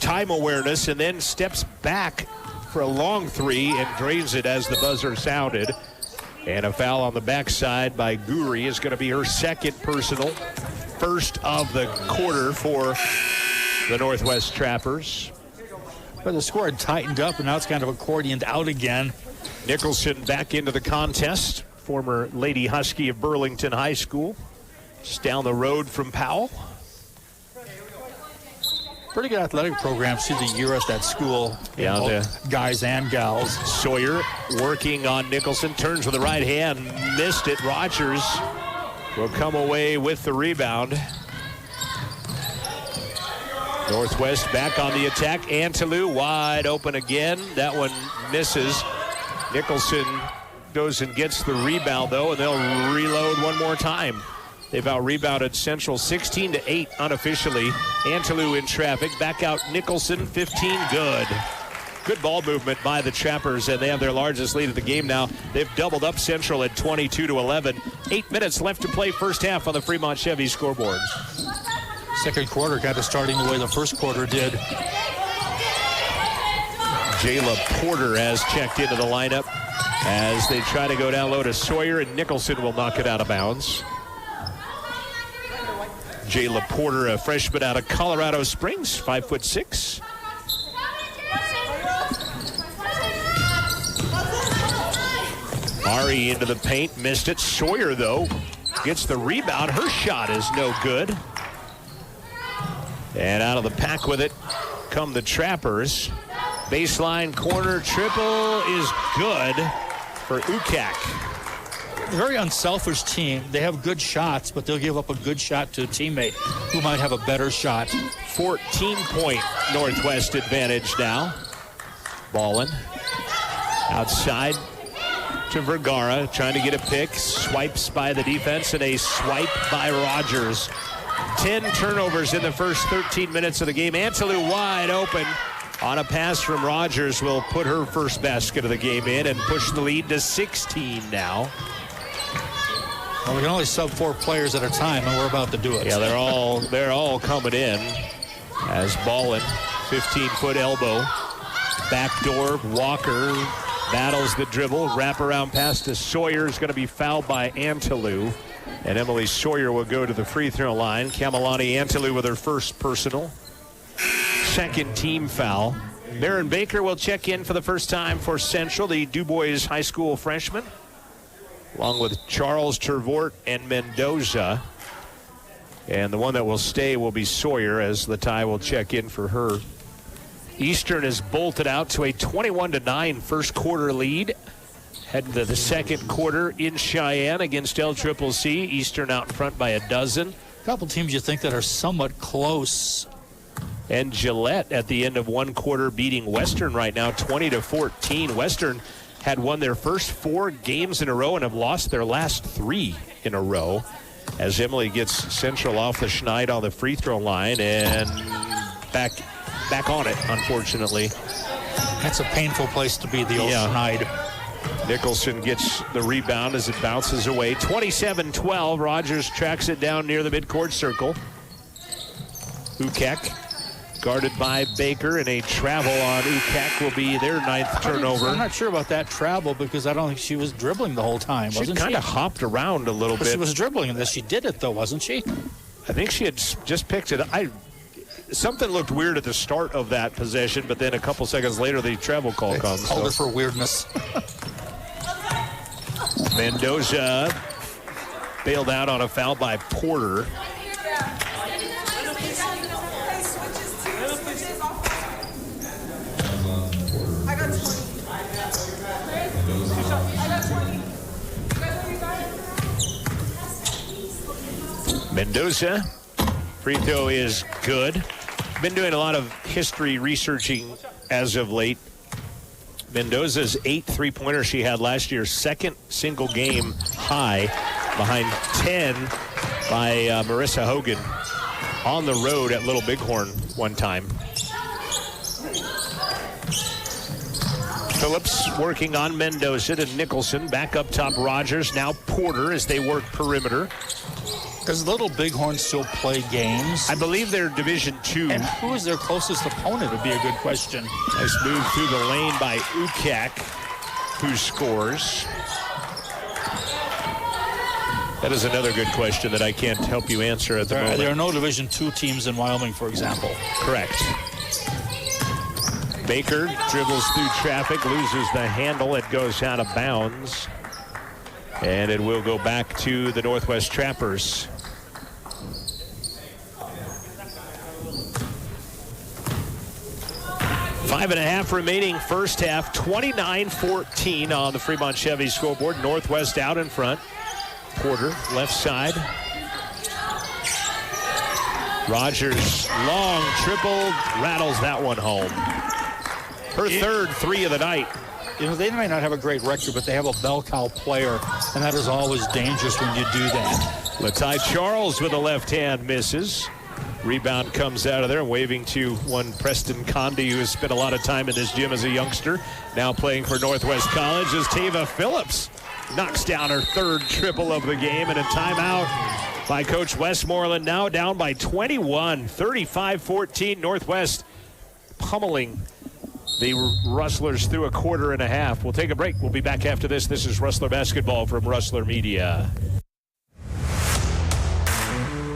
time awareness, and then steps back for a long 3 and drains it as the buzzer sounded. And a foul on the backside by Guri is going to be her second personal, first of the quarter for the Northwest Trappers. But the score had tightened up, and now it's kind of accordioned out again. Nicholson back into the contest, former Lady Husky of Burlington High School, just down the road from Powell. Pretty good athletic programs through the year at that school. Yeah, the guys and gals. Sawyer working on Nicholson, turns with the right hand, missed it. Rogers will come away with the rebound. Northwest back on the attack. Antelou wide open again. That one misses. Nicholson goes and gets the rebound, though, and they'll reload one more time. They've out-rebounded Central 16-8 unofficially. Antelou in traffic. Back out Nicholson, 15 good. Good ball movement by the Trappers, and they have their largest lead of the game now. They've doubled up Central at 22-11. 8 minutes left to play first half on the Fremont Chevy scoreboard. Second quarter kind of starting the way the first quarter did. Jayla Porter has checked into the lineup as they try to go down low to Sawyer, and Nicholson will knock it out of bounds. Jayla Porter, a freshman out of Colorado Springs, 5'6". Ari into the paint, missed it. Sawyer, though, gets the rebound. Her shot is no good. And out of the pack with it come the Trappers. Baseline corner triple is good for Ukak. Very unselfish team. They have good shots, but they'll give up a good shot to a teammate who might have a better shot. 14-point Northwest advantage now. Ballin outside to Vergara, trying to get a pick. Swipes by the defense and a swipe by Rogers. 10 turnovers in the first 13 minutes of the game. Antelou wide open on a pass from Rogers will put her first basket of the game in and push the lead to 16 now. Well, we can only sub 4 players at a time, and we're about to do it. Yeah, they're all coming in as Ballin, 15-foot elbow, backdoor. Walker battles the dribble, wraparound pass to Sawyer is going to be fouled by Antelou, and Emily Sawyer will go to the free throw line. Kamalani Antelou with her first personal, second team foul. Baron Baker will check in for the first time for Central, the DuBois High School freshman, along with Charles, Tervort, and Mendoza. And the one that will stay will be Sawyer, as Latai will check in for her. Eastern is bolted out to a 21-9 first quarter lead. Heading to the second quarter in Cheyenne against LCCC. Eastern out in front by a dozen. A couple teams you think that are somewhat close. And Gillette at the end of one quarter beating Western right now, 20-14. Western had won their first 4 games in a row and have lost their last 3 in a row. As Emily gets Central off the schneid on the free throw line and back on it, unfortunately. That's a painful place to be, the old schneid. Nicholson gets the rebound as it bounces away. 27-12. Rogers tracks it down near the midcourt circle. Ukak guarded by Baker, and a travel on Ukak will be their 9th turnover. I'm not sure about that travel because I don't think she was dribbling the whole time, wasn't she? She kind of hopped around a little bit. She was dribbling this. She did it, though, wasn't she? I think she had just picked it. Something looked weird at the start of that possession, but then a couple seconds later, the travel call comes. Called her for weirdness. Mendoza bailed out on a foul by Porter. Mendoza, free throw is good. Been doing a lot of history researching as of late. Mendoza's 8 3-pointers she had last year, second single game high, behind 10 by Marissa Hogan on the road at Little Bighorn one time. Phillips working on Mendoza to Nicholson. Back up top, Rogers. Now Porter as they work perimeter. Does Little Bighorn still play games? I believe they're Division II. And who is their closest opponent would be a good question. Nice move through the lane by Ukak, who scores. That is another good question that I can't help you answer at the moment. There are no Division II teams in Wyoming, for example. Correct. Baker dribbles through traffic, loses the handle. It goes out of bounds. And it will go back to the Northwest Trappers. Five and a half remaining first half, 29-14 on the Fremont Chevy scoreboard. Northwest out in front. Porter, left side. Rogers, long triple, rattles that one home. Her third 3 of the night. You know, they might not have a great record, but they have a bell cow player, and that is always dangerous when you do that. Latai Charles with a left hand misses. Rebound comes out of there, waving to one Preston Condi, who has spent a lot of time in this gym as a youngster, now playing for Northwest College, as Tava Phillips knocks down her third triple of the game, and a timeout by Coach Westmoreland, now down by 21, 35-14, Northwest pummeling the Rustlers through a quarter and a half. We'll take a break. We'll be back after this. This is Rustler Basketball from Rustler Media.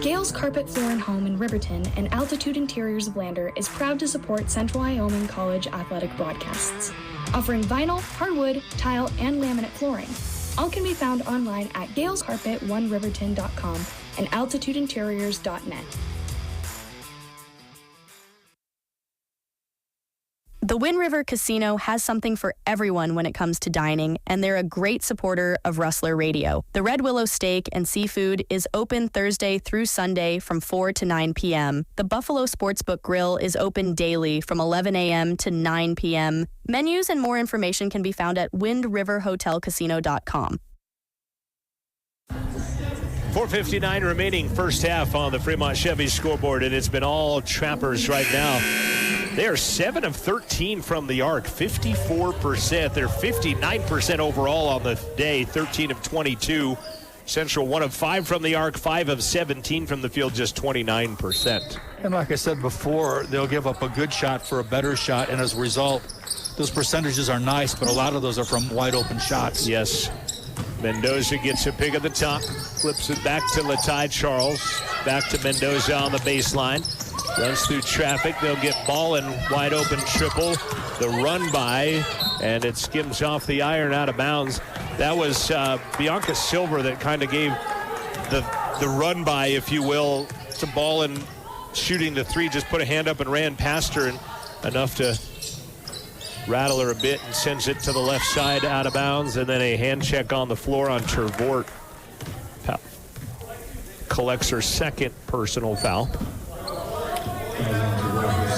Gales Carpet Floor and Home in Riverton and Altitude Interiors of Lander is proud to support Central Wyoming College athletic broadcasts, offering vinyl, hardwood, tile, and laminate flooring. All can be found online at galescarpet1riverton.com and altitudeinteriors.net. The Wind River Casino has something for everyone when it comes to dining, and they're a great supporter of Rustler Radio. The Red Willow Steak and Seafood is open Thursday through Sunday from 4 to 9 p.m. The Buffalo Sportsbook Grill is open daily from 11 a.m. to 9 p.m. Menus and more information can be found at windriverhotelcasino.com. 4:59 remaining first half on the Fremont Chevy scoreboard, and it's been all Trappers right now. They are 7 of 13 from the arc, 54%. They're 59% overall on the day, 13 of 22. Central 1 of 5 from the arc, 5 of 17 from the field, just 29%. And like I said before, they'll give up a good shot for a better shot, and as a result, those percentages are nice, but a lot of those are from wide open shots. Yes. Mendoza gets a pick at the top, flips it back to Latai Charles, back to Mendoza on the baseline. Runs through traffic. They'll get ball and wide open triple. The run by, and it skims off the iron out of bounds. That was Bianca Silver that kind of gave the run by, if you will, to ball and shooting the three. Just put a hand up and ran past her, and enough to rattle her a bit, and sends it to the left side out of bounds. And then a hand check on the floor on Tervort. Collects her second personal foul.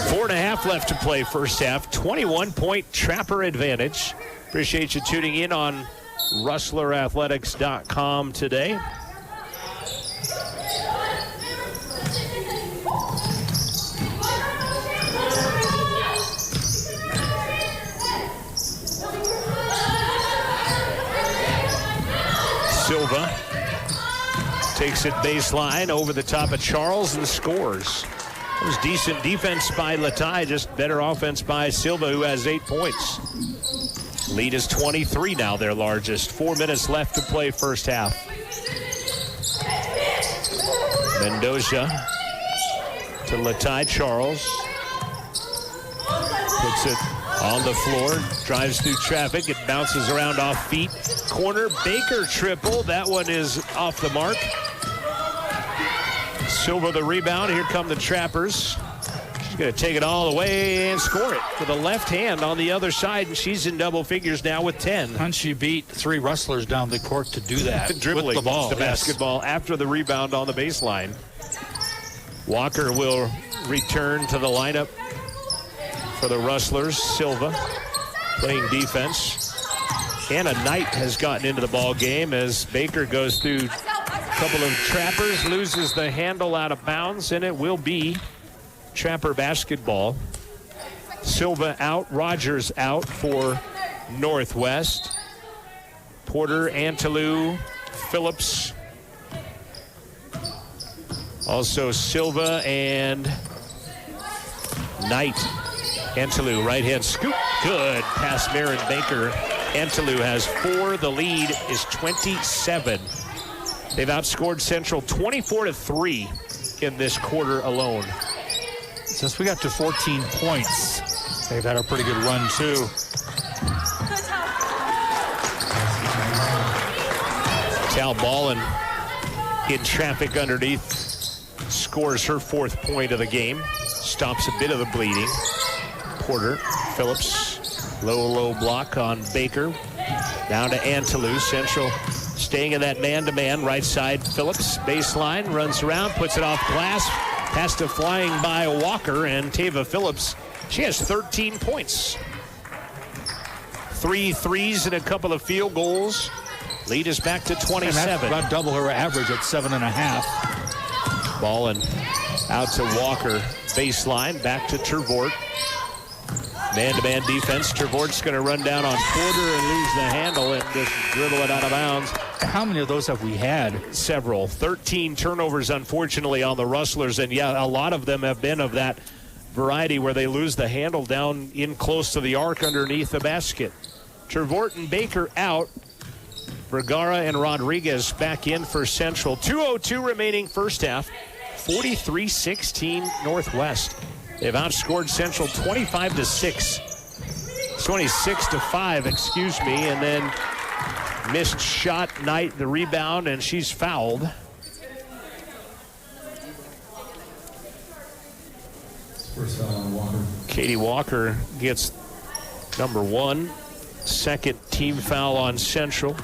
4.5 left to play first half. 21-point Trapper advantage. Appreciate you tuning in on RustlerAthletics.com today. Silva takes it baseline over the top of Charles and scores. It was decent defense by Latai, just better offense by Silva, who has 8 points. Lead is 23 now, their largest. 4 minutes left to play first half. Mendoza to Latai Charles. Puts it on the floor, drives through traffic. It bounces around off feet. Corner, Baker triple. That one is off the mark. Silva the rebound. Here come the Trappers. She's going to take it all the way and score it with a left hand on the other side, and she's in double figures now with 10. And she beat 3 Rustlers down the court to do that. Dribbling with the ball. The basketball after the rebound on the baseline. Walker will return to the lineup for the Rustlers. Silva playing defense. Anna Knight has gotten into the ball game as Baker goes through a couple of Trappers, loses the handle out of bounds, and it will be Trapper basketball. Silva out, Rogers out for Northwest. Porter, Antelou, Phillips. Also Silva and Knight. Antelou, right hand scoop. Good pass, Marin Baker. Antelou has 4. The lead is 27. They've outscored Central 24-3 in this quarter alone. Since we got to 14 points, they've had a pretty good run, too. Tal Ballin in traffic underneath. Scores her 4th point of the game. Stops a bit of the bleeding. Porter, Phillips, low block on Baker. Down to Antelou. Central staying in that man-to-man. Right side, Phillips. Baseline, runs around, puts it off glass. Pass to flying by Walker, and Tava Phillips, she has 13 points. 3 threes and a couple of field goals. Lead is back to 27. And that's about double her average at 7.5. Ballin out to Walker. Baseline, back to Tervort. Man-to-man defense. Tervort's going to run down on Porter and lose the handle and just dribble it out of bounds. How many of those have we had? Several. 13 turnovers, unfortunately, on the Rustlers. And, yeah, a lot of them have been of that variety where they lose the handle down in close to the arc underneath the basket. Tervort and Baker out. Vergara and Rodriguez back in for Central. 2:02 remaining first half. 43-16 Northwest. They've outscored Central 25-6. 26-5, excuse me, and then missed shot Knight, the rebound, and she's fouled. First foul on Walker. Katie Walker gets number 1, second team foul on Central.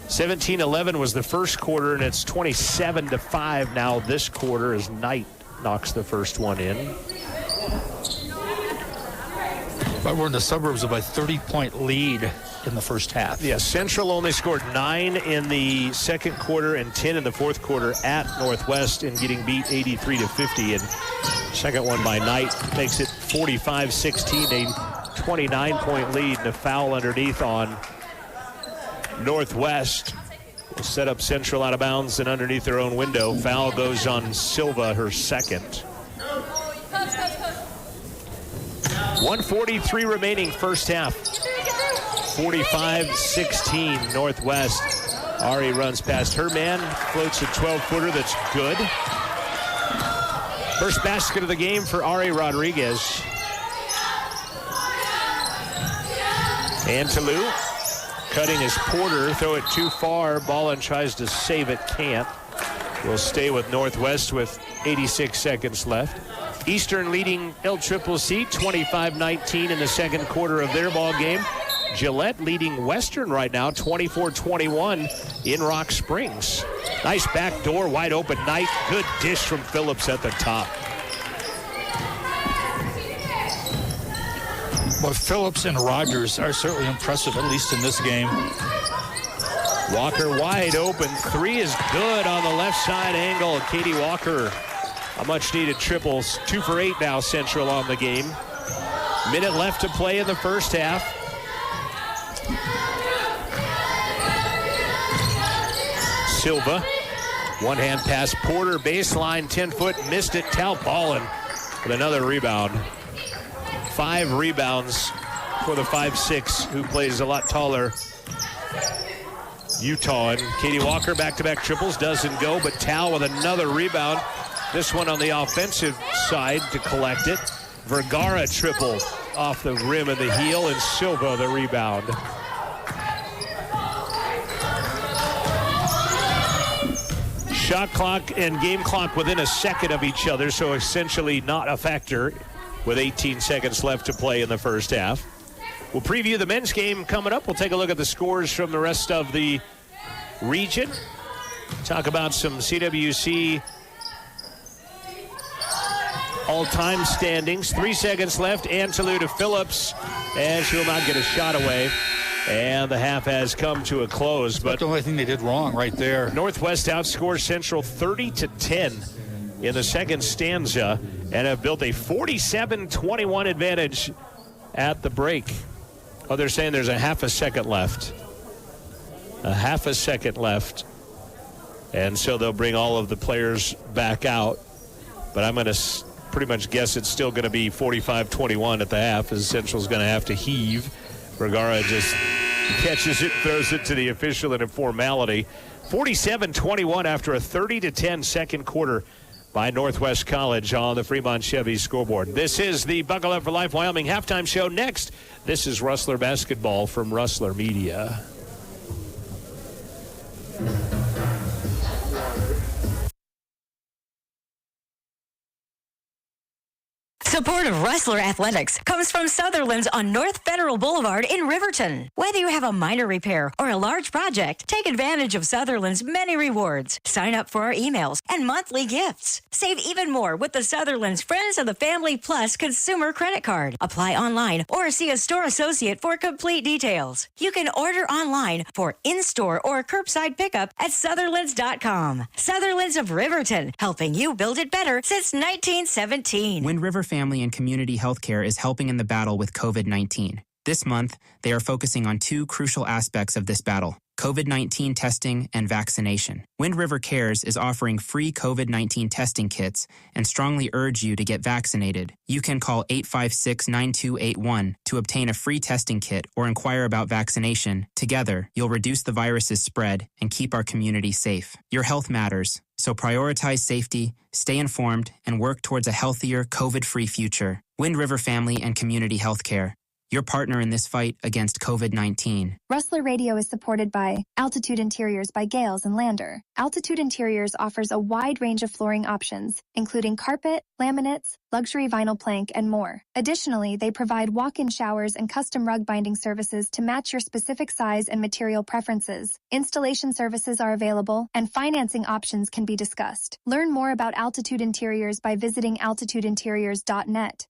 17-11 was the first quarter, and it's 27-5 now this quarter as Knight knocks the first one in. But we're in the suburbs of a 30-point lead in the first half. Yeah, Central only scored 9 in the second quarter and 10 in the fourth quarter at Northwest, and getting beat 83-50. And second one by Knight makes it 45-16, a 29-point lead, and a foul underneath on Northwest. Will set up Central out of bounds and underneath their own window. Foul goes on Silva, her second. 1:43 remaining first half. 45-16 Northwest. Ari runs past her man, floats a 12-footer that's good. First basket of the game for Ari Rodriguez. Antelou cutting his Porter, throw it too far. Ballin tries to save it, can't. Will stay with Northwest with 86 seconds left. Eastern leading LCCC 25-19 in the second quarter of their ball game. Gillette leading Western right now 24-21 in Rock Springs. Nice backdoor, wide open Knight. Good dish from Phillips at the top. But Phillips and Rogers are certainly impressive, at least in this game. Walker wide open. 3 is good on the left side angle. Katie Walker, a much-needed triples. 2 for 8 now, Central on the game. Minute left to play in the first half. Silva, one-hand pass. Porter, baseline, 10-foot, missed it. Tal Ballin with another rebound. 5 rebounds for the 5'6", who plays a lot taller Utah. And Katie Walker, back-to-back triples, doesn't go, but Tal with another rebound. This one on the offensive side to collect it. Vergara triple off the rim and the heel, and Silva the rebound. Shot clock and game clock within a second of each other, so essentially not a factor with 18 seconds left to play in the first half. We'll preview the men's game coming up. We'll take a look at the scores from the rest of the region. Talk about some CWC all-time standings. 3 seconds left. Antelou to Phillips, and she'll not get a shot away. And the half has come to a close. But the only thing they did wrong right there. Northwest outscores Central 30-10 in the second stanza and have built a 47-21 advantage at the break. Oh, they're saying there's a half a second left. A half a second left. And so they'll bring all of the players back out. But I'm going to pretty much guess it's still going to be 45-21 at the half, as Central's going to have to heave. Vergara just catches it, throws it to the official in a formality. 47-21 after a 30-10 second quarter by Northwest College on the Fremont Chevy scoreboard. This is the Buckle Up for Life Wyoming halftime show. Next, this is Rustler basketball from Rustler Media. Support of Rustler Athletics comes from Sutherland's on North Federal Boulevard in Riverton. Whether you have a minor repair or a large project, take advantage of Sutherland's many rewards. Sign up for our emails and monthly gifts. Save even more with the Sutherland's Friends of the Family Plus consumer credit card. Apply online or see a store associate for complete details. You can order online for in-store or curbside pickup at Sutherlands.com. Sutherland's of Riverton, helping you build it better since 1917. Wind River Family and Community Healthcare is helping in the battle with COVID-19. This month, they are focusing on 2 crucial aspects of this battle: COVID-19 testing and vaccination. Wind River Cares is offering free COVID-19 testing kits and strongly urge you to get vaccinated. You can call 856-9281 to obtain a free testing kit or inquire about vaccination. Together, you'll reduce the virus's spread and keep our community safe. Your health matters, so prioritize safety, stay informed, and work towards a healthier, COVID-free future. Wind River Family and Community Healthcare, your partner in this fight against COVID-19. Rustler Radio is supported by Altitude Interiors by Gales and Lander. Altitude Interiors offers a wide range of flooring options, including carpet, laminates, luxury vinyl plank, and more. Additionally, they provide walk-in showers and custom rug binding services to match your specific size and material preferences. Installation services are available, and financing options can be discussed. Learn more about Altitude Interiors by visiting altitudeinteriors.net.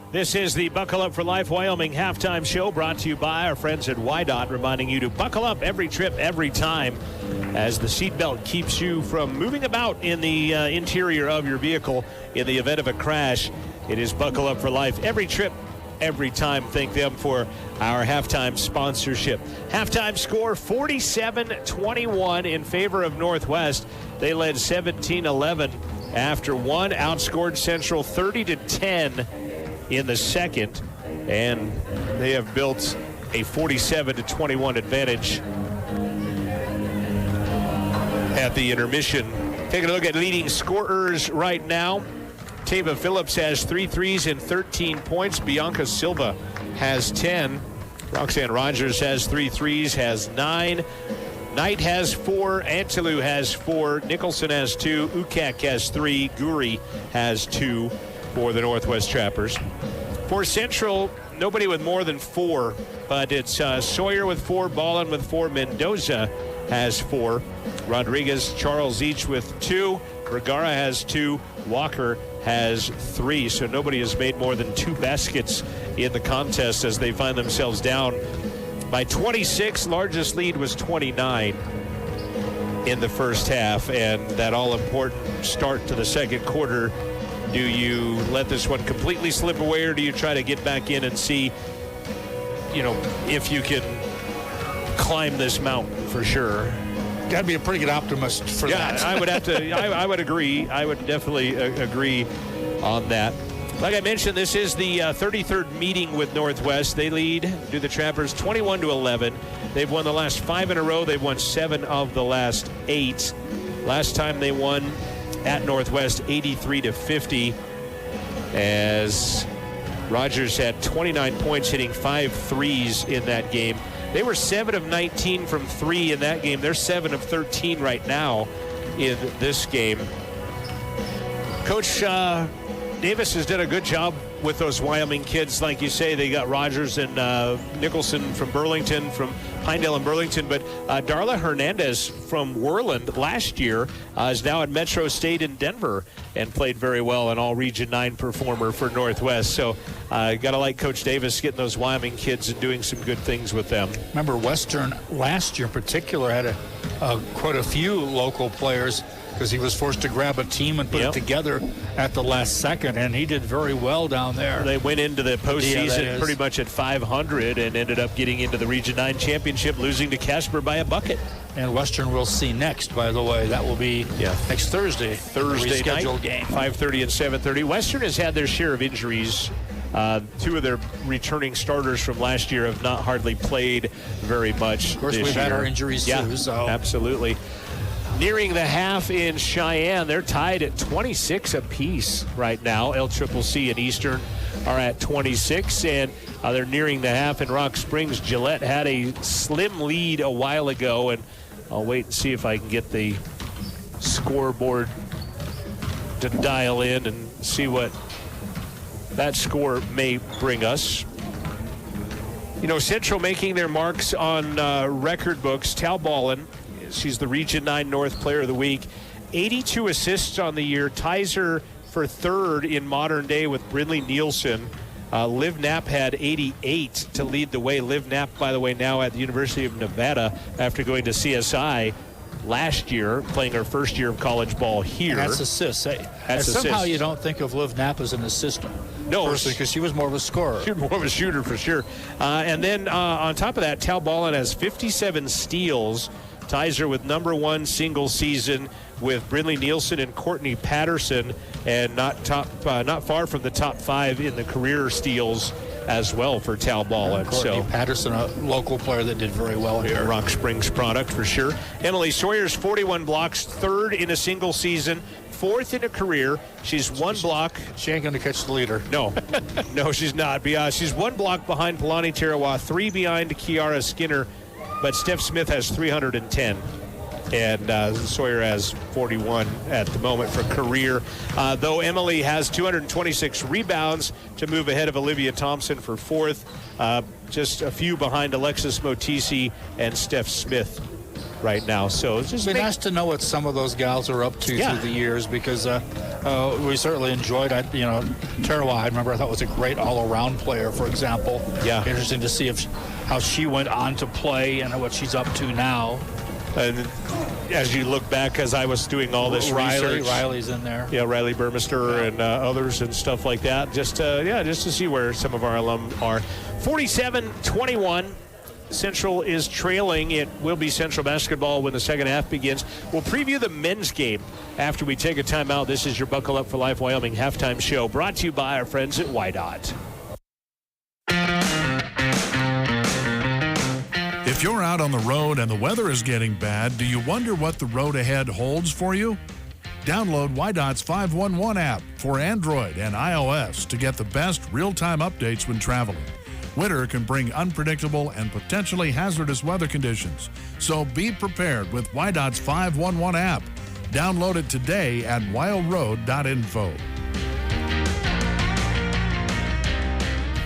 This is the Buckle Up for Life Wyoming halftime show, brought to you by our friends at WYDOT, reminding you to buckle up every trip, every time, as the seatbelt keeps you from moving about in the interior of your vehicle in the event of a crash. It is Buckle Up for Life every trip, every time. Thank them for our halftime sponsorship. Halftime score 47-21 in favor of Northwest. They led 17-11 after one, outscored Central 30-10 in the second, and they have built a 47-21 advantage at the intermission. Taking a look at leading scorers right now. Tava Phillips has 3 threes and 13 points. Bianca Silva has 10. Roxanne Rogers has 3 threes, has 9. Knight has 4. Antilu has 4. Nicholson has 2. Ukak has 3. Guri has 2 for the Northwest Trappers. For Central, nobody with more than 4, but it's Sawyer with 4, Ballin with 4, Mendoza has 4, Rodriguez, Charles each with 2, Vergara has 2, Walker has 3. So nobody has made more than 2 baskets in the contest as they find themselves down by 26. Largest lead was 29 in the first half, and that all-important start to the second quarter. Do you let this one completely slip away, or do you try to get back in and see, if you can climb this mountain for sure? Got to be a pretty good optimist for that. Yeah, I would have to. I would agree. I would definitely agree on that. Like I mentioned, this is the 33rd meeting with Northwest. They lead to the Trappers 21-11. They've won the last 5 in a row. They've won 7 of the last 8. Last time they won at Northwest, 83-50, as Rogers had 29 points, hitting 5 threes in that game. They were 7 of 19 from 3 in that game. They're 7 of 13 right now in this game. Coach Davis has done a good job with those Wyoming kids. Like you say, they got Rogers and Nicholson from Burlington, from Pinedale and Burlington, but Darla Hernandez from Worland last year is now at Metro State in Denver and played very well, an all-Region 9 performer for Northwest. So got to like Coach Davis getting those Wyoming kids and doing some good things with them. Remember, Western last year in particular had quite a few local players, because he was forced to grab a team and put it together at the last second, and he did very well down there. They went into the postseason pretty much at 500 and ended up getting into the Region 9 championship, losing to Casper by a bucket. And Western we'll see next, by the way. That will be next Thursday. Thursday night, game. 5:30 and 7:30. Western has had their share of injuries. 2 of their returning starters from last year have not hardly played very much. Of course, we've had our injuries too. So. Absolutely. Nearing the half in Cheyenne, they're tied at 26 apiece right now. LCCC and Eastern are at 26, and they're nearing the half in Rock Springs. Gillette had a slim lead a while ago, and I'll wait and see if I can get the scoreboard to dial in and see what that score may bring us. Central making their marks on record books. Tal Ballin, she's the Region 9 North Player of the Week. 82 assists on the year, ties her for 3rd in modern day with Brindley Nielsen. Liv Knapp had 88 to lead the way. Liv Knapp, by the way, now at the University of Nevada after going to CSI last year, playing her first year of college ball here. And that's assists. Somehow you don't think of Liv Knapp as an assistant. person because she was more of a scorer. She was more of a shooter for sure. And then on top of that, Talballin has 57 steals, ties her with number one single season with Brindley Nielsen and Courtney Patterson, and not far from the top 5 in the career steals as well for Talballin. Courtney Patterson, a local player that did very well here. Rock Springs product for sure. Emily Sawyer's 41 blocks, 3rd in a single season, 4th in a career. She's 1 block. She ain't going to catch the leader. No. No, she's not. She's 1 block behind Palani Tarawa, 3 behind Kiara Skinner, but Steph Smith has 310. And Sawyer has 41 at the moment for career. Though Emily has 226 rebounds to move ahead of Olivia Thompson for 4th. Just a few behind Alexis Motisi and Steph Smith right now. So it's just nice to know what some of those gals are up to through the years, because we certainly enjoyed it. Tarawa, I remember, I thought was a great all-around player, for example. Yeah. Interesting to see how she went on to play and what she's up to now. And as you look back, as I was doing all this research, Riley's in there. Yeah, Riley Burmester and others and stuff like that. Just to see where some of our alum are. 47-21. Central is trailing. It will be Central basketball when the second half begins. We'll preview the men's game after we take a timeout. This is your Buckle Up for Life Wyoming halftime show, brought to you by our friends at YDOT. If you're out on the road and the weather is getting bad, do you wonder what the road ahead holds for you? Download YDOT's 511 app for Android and iOS to get the best real-time updates when traveling. Winter can bring unpredictable and potentially hazardous weather conditions, so be prepared with YDOT's 511 app. Download it today at wildroad.info.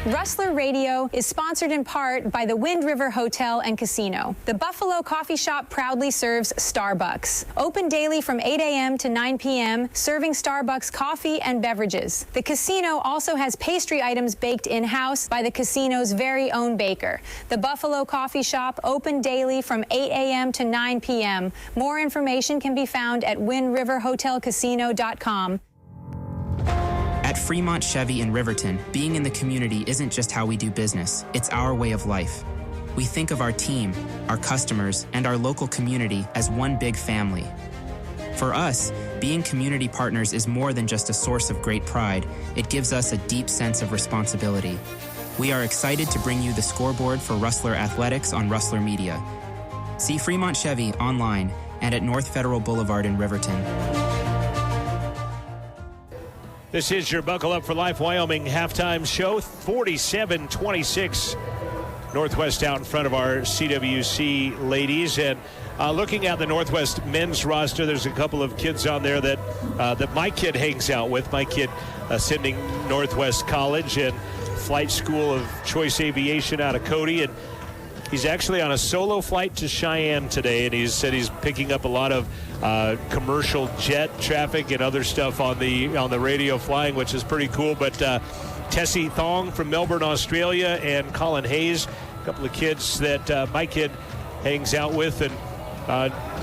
Rustler Radio is sponsored in part by the Wind River Hotel and Casino. The Buffalo Coffee Shop proudly serves Starbucks. Open daily from 8 a.m. to 9 p.m., serving Starbucks coffee and beverages. The casino also has pastry items baked in-house by the casino's very own baker. The Buffalo Coffee Shop open daily from 8 a.m. to 9 p.m. More information can be found at windriverhotelcasino.com. At Fremont Chevy in Riverton, being in the community isn't just how we do business, it's our way of life. We think of our team, our customers, and our local community as one big family. For us, being community partners is more than just a source of great pride. It gives us a deep sense of responsibility. We are excited to bring you the scoreboard for Rustler Athletics on Rustler Media. See Fremont Chevy online and at North Federal Boulevard in Riverton. This is your Buckle Up for Life Wyoming halftime show. 47-26. Northwest out in front of our CWC ladies. And looking at the Northwest men's roster, there's a couple of kids on there that my kid hangs out with. My kid attending Northwest College and Flight School of Choice Aviation out of Cody. And he's actually on a solo flight to Cheyenne today, and he said he's picking up a lot of commercial jet traffic and other stuff on the radio flying, which is pretty cool. But Tessie Thong from Melbourne, Australia, and Colin Hayes, a couple of kids that my kid hangs out with, and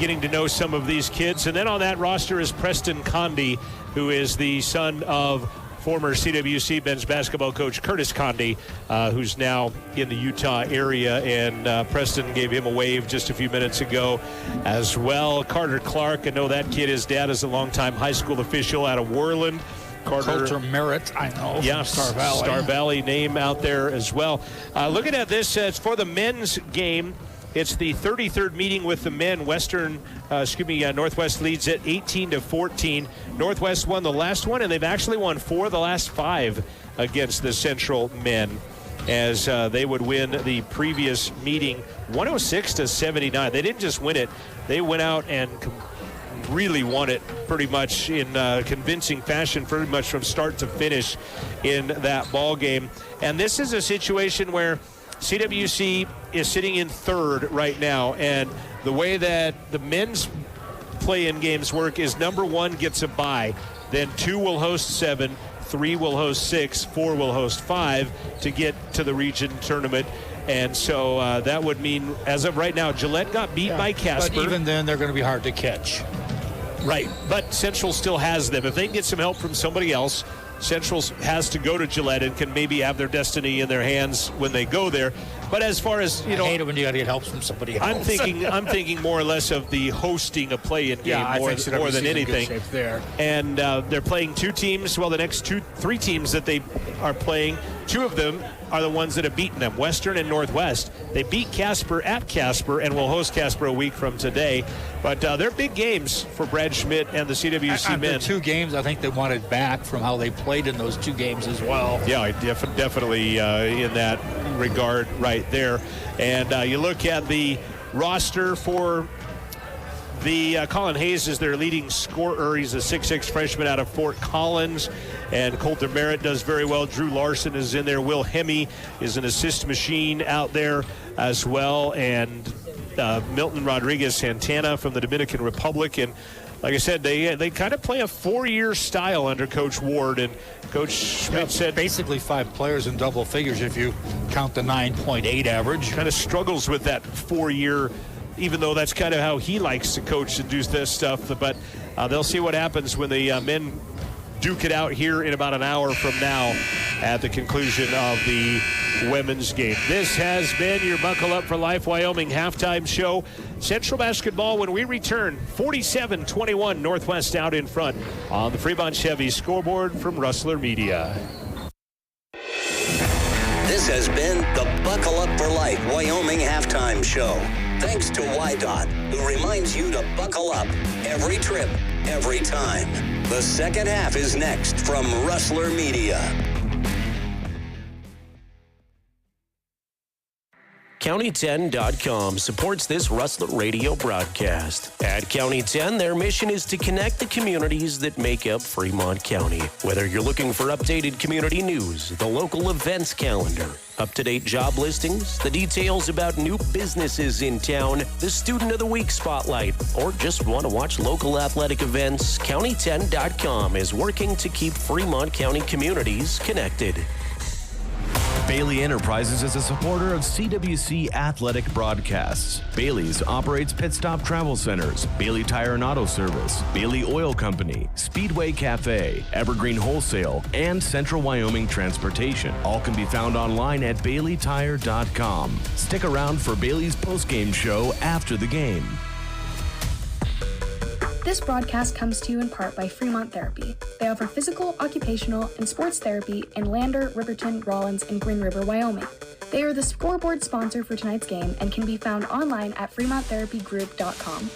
getting to know some of these kids. And then on that roster is Preston Conde, who is the son of former CWC men's basketball coach Curtis Conde, who's now in the Utah area, and Preston gave him a wave just a few minutes ago as well. Carter Clark, I know that kid, his dad is a longtime high school official out of Worland. Coulter Merritt, I know. Yeah, Star Valley. Star Valley name out there as well. Looking at this, it's for the men's game. It's the 33rd meeting with the men. Northwest leads it 18-14. Northwest won the last one, and they've actually won 4 of the last 5 against the Central men, as they would win the previous meeting 106-79. They didn't just win it; they went out and really won it pretty much in convincing fashion, pretty much from start to finish in that ball game. And this is a situation where CWC is sitting in 3rd right now, and the way that the men's play-in games work is number 1 gets a bye, then 2 will host 7, 3 will host 6, 4 will host 5 to get to the region tournament. And so that would mean, as of right now, Gillette got beat by Casper. But even then, they're going to be hard to catch. Right, but Central still has them. If they can get some help from somebody else, Central has to go to Gillette and can maybe have their destiny in their hands when they go there. But as far as, I hate it when you got to get help from somebody else. I'm thinking more or less of the hosting a play-in game more than anything. Good shape there. And they're playing two teams. Well, the next three teams that they are playing, two of them are the ones that have beaten them, Western and Northwest. They beat Casper at Casper and will host Casper a week from today. But they're big games for Brad Schmidt and the CWC men. 2 games, I think they wanted back from how they played in those 2 games as well. Yeah, definitely in that regard right there. And you look at the roster for the Colin Hayes is their leading scorer. He's a 6'6 freshman out of Fort Collins. And Coulter Merritt does very well. Drew Larson is in there. Will Hemme is an assist machine out there as well. And Milton Rodriguez Santana from the Dominican Republic. And like I said, they kind of play a 4-year style under Coach Ward. And Coach Schmidt said basically 5 players in double figures if you count the 9.8 average. Kind of struggles with that 4-year, even though that's kind of how he likes to coach and do this stuff. But they'll see what happens when the men duke it out here in about an hour from now at the conclusion of the women's game. This has been your Buckle Up for Life Wyoming halftime show. Central basketball when we return, 47-21 Northwest out in front on the Fremont Chevy scoreboard from Rustler Media. This has been the Buckle Up for Life Wyoming halftime show. Thanks to WYDOT, who reminds you to buckle up every trip, every time. The second half is next from Rustler Media. County10.com supports this Rustler Radio broadcast. At County 10, their mission is to connect the communities that make up Fremont County. Whether you're looking for updated community news, the local events calendar, up-to-date job listings, the details about new businesses in town, the Student of the Week spotlight, or just want to watch local athletic events, County10.com is working to keep Fremont County communities connected. Bailey Enterprises is a supporter of CWC athletic broadcasts. Bailey's operates Pit Stop Travel Centers, Bailey Tire and Auto Service, Bailey Oil Company, Speedway Cafe, Evergreen Wholesale, and Central Wyoming Transportation. All can be found online at BaileyTire.com. Stick around for Bailey's postgame show after the game. This broadcast comes to you in part by Fremont Therapy. They offer physical, occupational, and sports therapy in Lander, Riverton, Rawlins, and Green River, Wyoming. They are the scoreboard sponsor for tonight's game and can be found online at FremontTherapyGroup.com.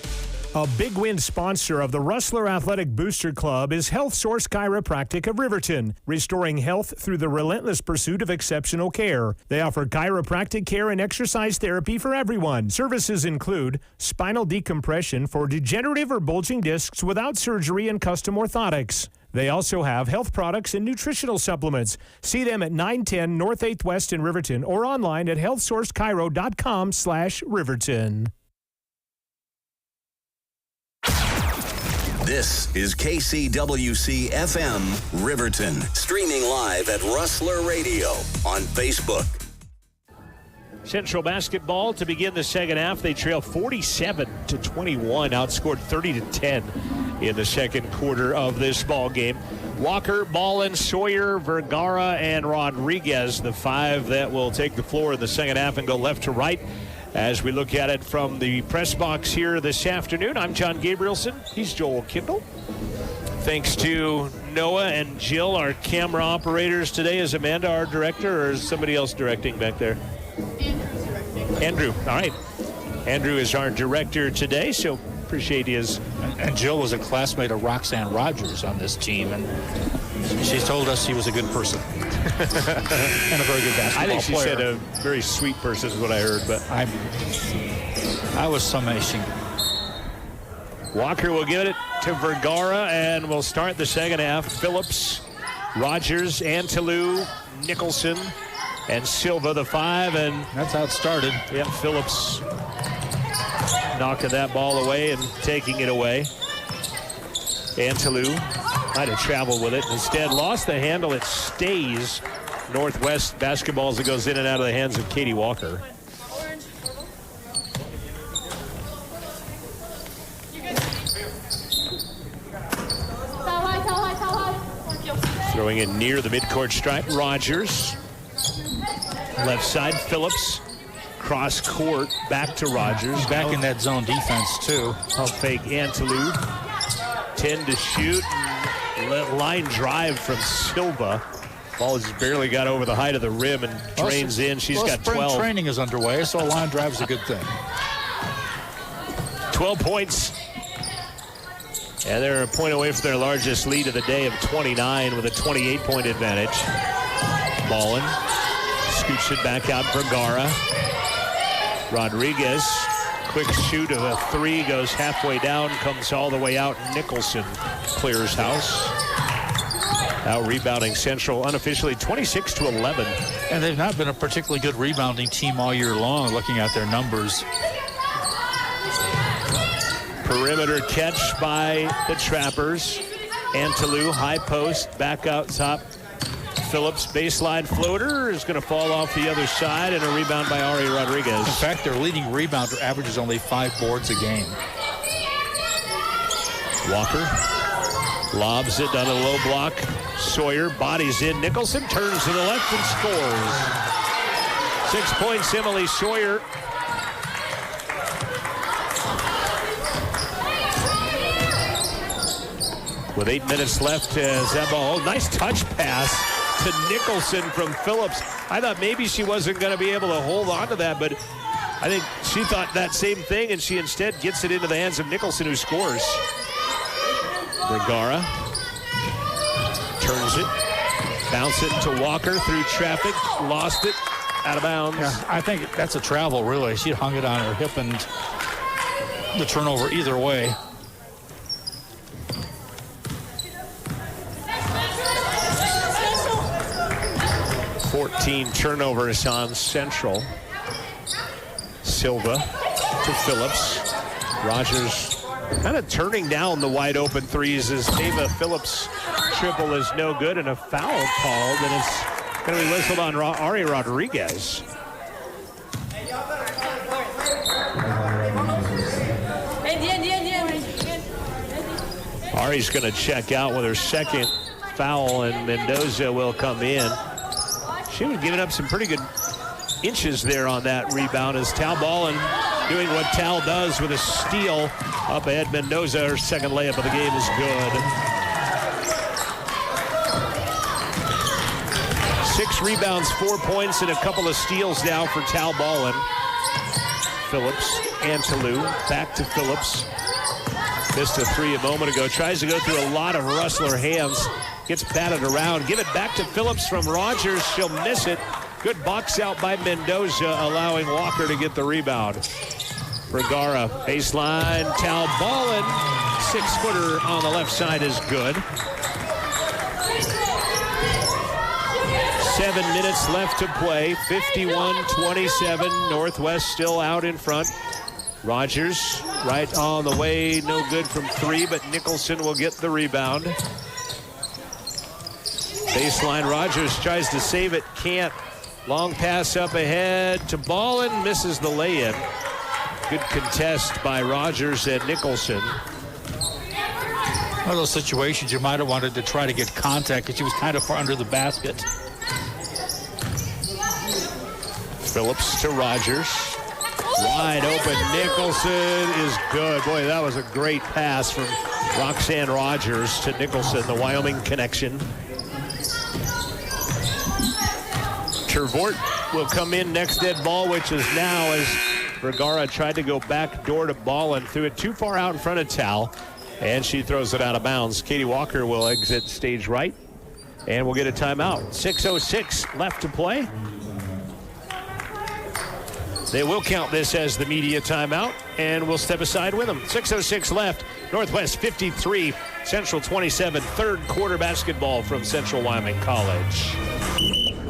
A Big Win sponsor of the Rustler Athletic Booster Club is Health Source Chiropractic of Riverton, restoring health through the relentless pursuit of exceptional care. They offer chiropractic care and exercise therapy for everyone. Services include spinal decompression for degenerative or bulging discs without surgery and custom orthotics. They also have health products and nutritional supplements. See them at 910 North 8th West in Riverton or online at healthsourcechiro.com/Riverton. This is KCWC FM Riverton, streaming live at Rustler Radio on Facebook. Central basketball to begin the second half. They trail 47-21, outscored 30-10 in the second quarter of this ball game. Walker, Ballin, Sawyer, Vergara, and Rodriguez, the 5 that will take the floor in the second half and go left to right. As we look at it from the press box here this afternoon, I'm John Gabrielson. He's Joel Kindle. Thanks to Noah and Jill, our camera operators today. Is Amanda our director, or is somebody else directing back there? Andrew. All right. Andrew is our director today, so appreciate his. And Jill was a classmate of Roxanne Rogers on this team, and she told us he was a good person. And a very good basketball player. I think she said a very sweet person is what I heard, but I was summation. Walker will give it to Vergara, and we'll start the second half. Phillips, Rogers, Antelou, Nicholson, and Silva, the 5, and that's how it started. Yeah, Phillips knocking that ball away and taking it away. Antelou might have traveled with it. Instead, lost the handle. It stays Northwest basketball as it goes in and out of the hands of Katie Walker. Throwing it near the midcourt stripe, Rogers. Left side, Phillips. Cross court, back to Rogers. Back in that zone defense, too. I'll fake Antalou. 10 to shoot. Line drive from Silva. Ball just barely got over the height of the rim and drains in. She's got 12. Spring training is underway, so a line drive is a good thing. 12 points. And they're a point away from their largest lead of the day of 29 with a 28-point advantage. Ballin scoots it back out for Vergara. Rodriguez, quick shoot of a three, goes halfway down, comes all the way out. Nicholson clears house. Out rebounding Central unofficially 26-11. And they've not been a particularly good rebounding team all year long, looking at their numbers. Perimeter catch by the Trappers. Antalou, high post, back out top. Phillips, baseline floater is going to fall off the other side, and a rebound by Ari Rodriguez. In fact, their leading rebounder averages only 5 boards a game. Walker lobs it on a low block. Sawyer bodies in. Nicholson turns to the left and scores. 6 points, Emily Sawyer. With 8 minutes left, Zebal, nice touch pass to Nicholson from Phillips. I thought maybe she wasn't going to be able to hold on to that, but I think she thought that same thing, and she instead gets it into the hands of Nicholson, who scores. Vergara turns it, bounce it to Walker through traffic, lost it, out of bounds. Yeah, I think that's a travel, really. She hung it on her hip, and the turnover either way. 14 turnovers on Central. Silva to Phillips. Rogers kind of turning down the wide open threes as Ava Phillips' triple is no good, and a foul called, and it's going to be whistled on Ari Rodriguez. Ari's going to check out with her second foul, and Mendoza will come in. She was giving up some pretty good inches there on that rebound as Tal Ballin doing what Tal does with a steal up ahead. Mendoza, her second layup of the game, is good. 6 rebounds, 4 points, and a couple of steals now for Tal Ballin. Phillips, Antalou, back to Phillips. Missed a three a moment ago. Tries to go through a lot of Rustler hands. Gets batted around. Give it back to Phillips from Rogers. She'll miss it. Good box out by Mendoza, allowing Walker to get the rebound. Vergara, baseline. Tal Ballin, 6-footer on the left side is good. 7 minutes left to play. 51-27. Northwest still out in front. Rogers right on the way. No good from 3, but Nicholson will get the rebound. Baseline, Rogers tries to save it, can't. Long pass up ahead to Ballin, misses the lay-in. Good contest by Rogers and Nicholson. One of those situations you might have wanted to try to get contact because she was kind of far under the basket. Phillips to Rogers. Wide open, Nicholson is good. Boy, that was a great pass from Roxanne Rogers to Nicholson, the Wyoming connection. Tervort will come in next dead ball, which is now as Vergara tried to go back door to Ballin, threw it too far out in front of Tal, and she throws it out of bounds. Katie Walker will exit stage right, and we'll get a timeout. 6:06 left to play. They will count this as the media timeout, and we'll step aside with them. 6:06 left. Northwest 53, Central 27. Third quarter basketball from Central Wyoming College.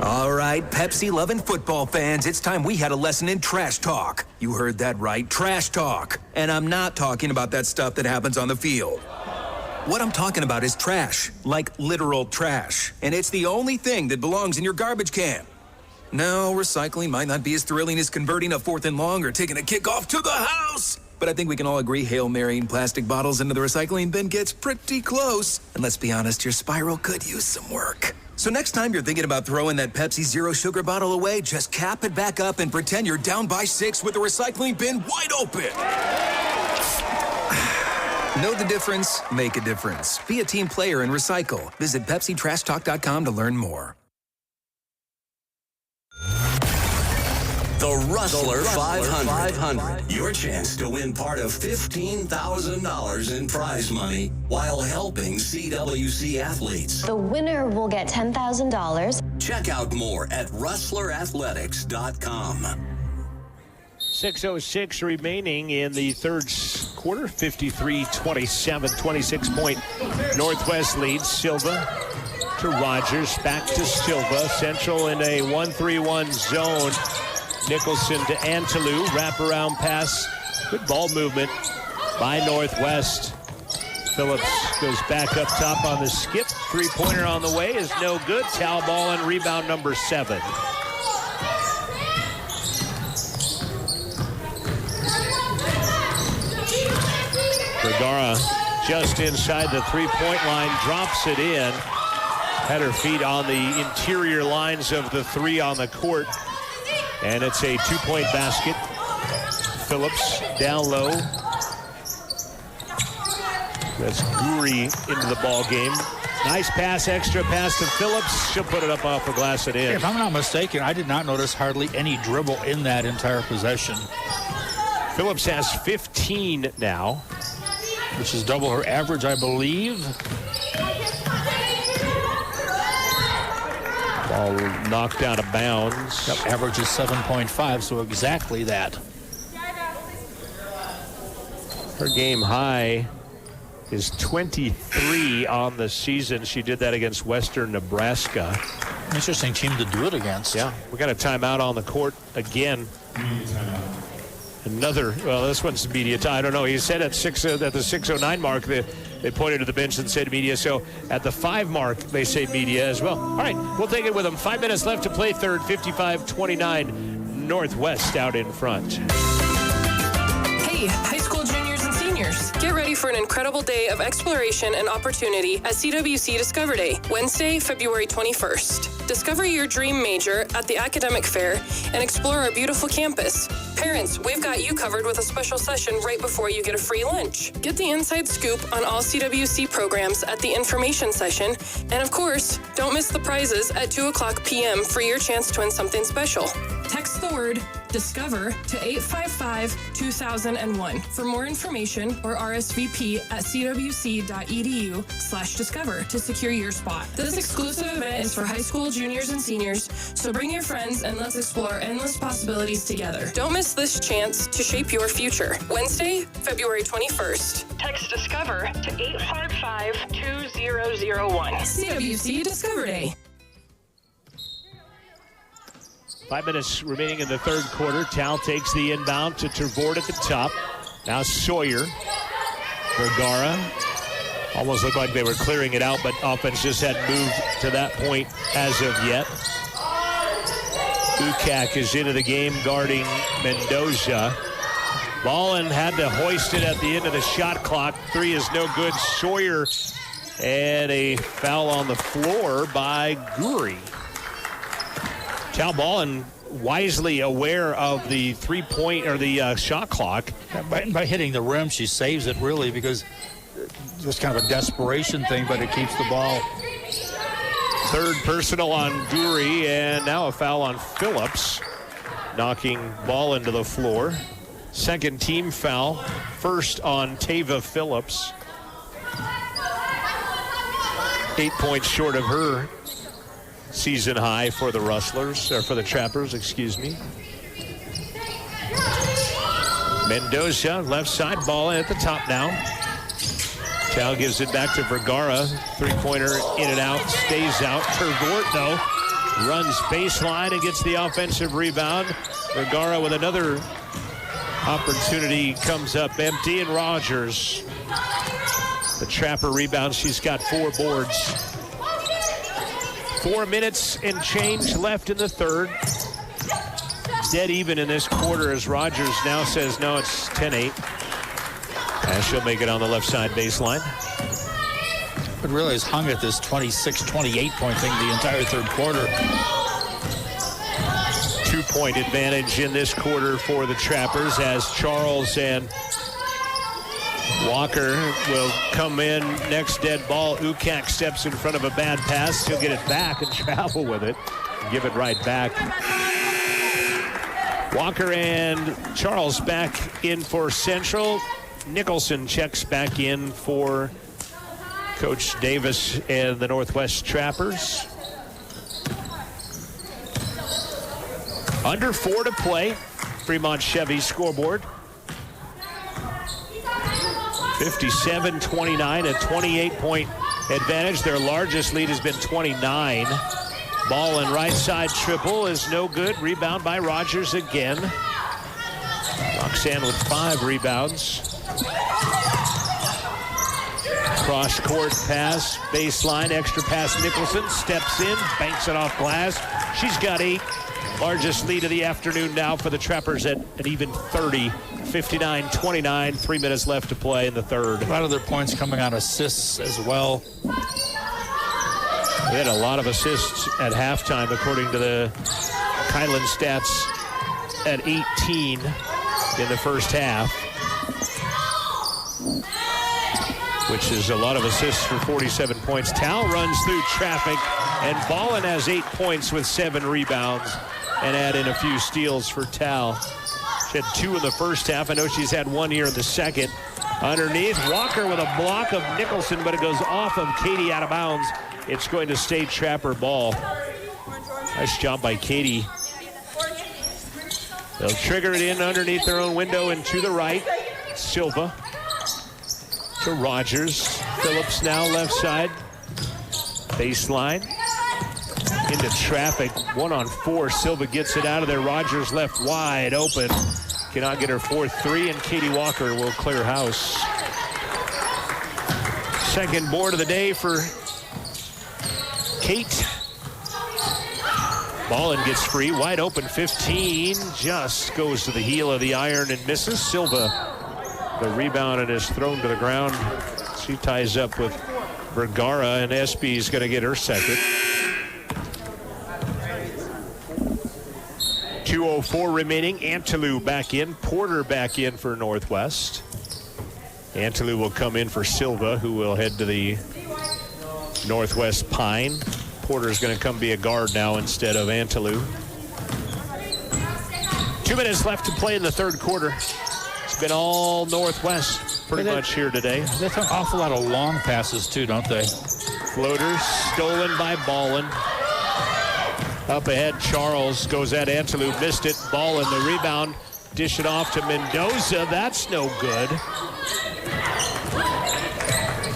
All right, Pepsi-loving football fans, it's time we had a lesson in trash talk. You heard that right, trash talk. And I'm not talking about that stuff that happens on the field. What I'm talking about is trash, like literal trash. And it's the only thing that belongs in your garbage can. No, recycling might not be as thrilling as converting a 4th and long or taking a kickoff to the house. But I think we can all agree Hail Marying plastic bottles into the recycling bin gets pretty close. And let's be honest, your spiral could use some work. So next time you're thinking about throwing that Pepsi Zero Sugar bottle away, just cap it back up and pretend you're down by 6 with the recycling bin wide open. Know the difference, make a difference. Be a team player and recycle. Visit PepsiTrashTalk.com to learn more. The Rustler 500. Your chance to win part of $15,000 in prize money while helping CWC athletes. The winner will get $10,000. Check out more at rustlerathletics.com. 6:06 remaining in the third quarter. 53-27, 26-point Northwest lead. Silva to Rogers, back to Silva. Central in a 1-3-1 zone. Nicholson to Antelou, wraparound pass. Good ball movement by Northwest. Phillips goes back up top on the skip. Three-pointer on the way is no good. Foul ball and rebound number 7. Vergara just inside the three-point line, drops it in. Had her feet on the interior lines of the 3 on the court. And it's a 2-point basket. Phillips down low. That's Guri into the ball game. Nice pass, extra pass to Phillips. She'll put it up off the glass and in. If I'm not mistaken, I did not notice hardly any dribble in that entire possession. Phillips has 15 now, which is double her average, I believe. Ball knocked out of bounds. Yep, average is 7.5, so exactly that. Her game high is 23 on the season. She did that against Western Nebraska. Interesting team to do it against. Yeah, we got a timeout on the court again. Another, well, this one's media time. I don't know. He said at the 6:09 mark, they pointed to the bench and said media. So at the 5 mark, they say media as well. All right, we'll take it with them. 5 minutes left to play third. 55-29, Northwest out in front. Hey, high school juniors and seniors, get ready for an incredible day of exploration and opportunity at CWC Discover Day, Wednesday, February 21st. Discover your dream major at the academic fair and explore our beautiful campus. Parents, we've got you covered with a special session right before you get a free lunch. Get the inside scoop on all CWC programs at the information session. And of course, don't miss the prizes at 2:00 p.m. for your chance to win something special. Text the word DISCOVER to 855-2001 for more information or RSVP at cwc.edu/discover to secure your spot. This exclusive event is for high school juniors and seniors, so bring your friends and let's explore endless possibilities together. Don't miss this chance to shape your future. Wednesday, February 21st. Text DISCOVER to 855-2001. CWC Discover Day. 5 minutes remaining in the third quarter. Tal takes the inbound to Tervord at the top. Now Sawyer. Vergara. Almost looked like they were clearing it out, but offense just hadn't moved to that point as of yet. Ukak is into the game guarding Mendoza. Ballin had to hoist it at the end of the shot clock. 3 is no good. Sawyer, and a foul on the floor by Guri. Tal Ballin wisely aware of the 3-point or the shot clock. By hitting the rim, she saves it really because just kind of a desperation thing, but it keeps the ball. Third personal on Guri, and now a foul on Phillips, knocking ball into the floor. Second team foul, first on Tava Phillips. 8 points short of her season high for the Rustlers, or for the Trappers, excuse me. Mendoza, left side, ball at the top now. Tal gives it back to Vergara. Three-pointer in and out, stays out. Tervort, though, runs baseline and gets the offensive rebound. Vergara with another opportunity comes up empty, and Rogers, the Trapper rebound. She's got 4 boards. 4 minutes and change left in the third. Dead even in this quarter as Rogers now says, no, it's 10-8. As she'll make it on the left side baseline. But really has hung at this 26, 28-point thing the entire third quarter. 2-point advantage in this quarter for the Trappers as Charles and Walker will come in. Next dead ball. Ukak steps in front of a bad pass. He'll get it back and travel with it. Give it right back. Walker and Charles back in for Central. Nicholson checks back in for Coach Davis and the Northwest Trappers. Under 4 to play. Fremont Chevy scoreboard. 57-29, a 28-point advantage. Their largest lead has been 29. Ball and right side triple is no good. Rebound by Rogers again. Roxanne with 5 rebounds. Cross court pass, baseline, extra pass. Nicholson steps in, banks it off glass. She's got 8. Largest lead of the afternoon now for the Trappers at an even 30. 59-29, 3 minutes left to play in the third. A lot of their points coming on assists as well. They had a lot of assists at halftime, according to the Kylan stats, at 18 in the first half, which is a lot of assists for 47 points. Tal runs through traffic, and Ballin has 8 points with 7 rebounds, and add in a few steals for Tal. She had 2 in the first half. I know she's had 1 here in the second. Underneath, Walker with a block of Nicholson, but it goes off of Katie out of bounds. It's going to stay Trapper ball. Nice job by Katie. They'll trigger it in underneath their own window and to the right. Silva to Rogers. Phillips now left side. Baseline. Into traffic. 1-on-4. Silva gets it out of there. Rogers left wide open. Cannot get her 4th 3, and Katie Walker will clear house. Second board of the day for Kate. Ballin gets free, wide open, 15. Just goes to the heel of the iron and misses. Silva, the rebound, and is thrown to the ground. She ties up with Vergara, and Espy is going to get her second. 2:04 remaining. Antelou back in. Porter back in for Northwest. Antelou will come in for Silva, who will head to the Northwest Pine. Porter's going to come be a guard now instead of Antelou. 2 minutes left to play in the third quarter. It's been all Northwest pretty much here today. They have an awful lot of long passes too, don't they? Floaters stolen by Ballin. Up ahead, Charles goes at Antelou, missed it. Ballin, the rebound, dish it off to Mendoza. That's no good.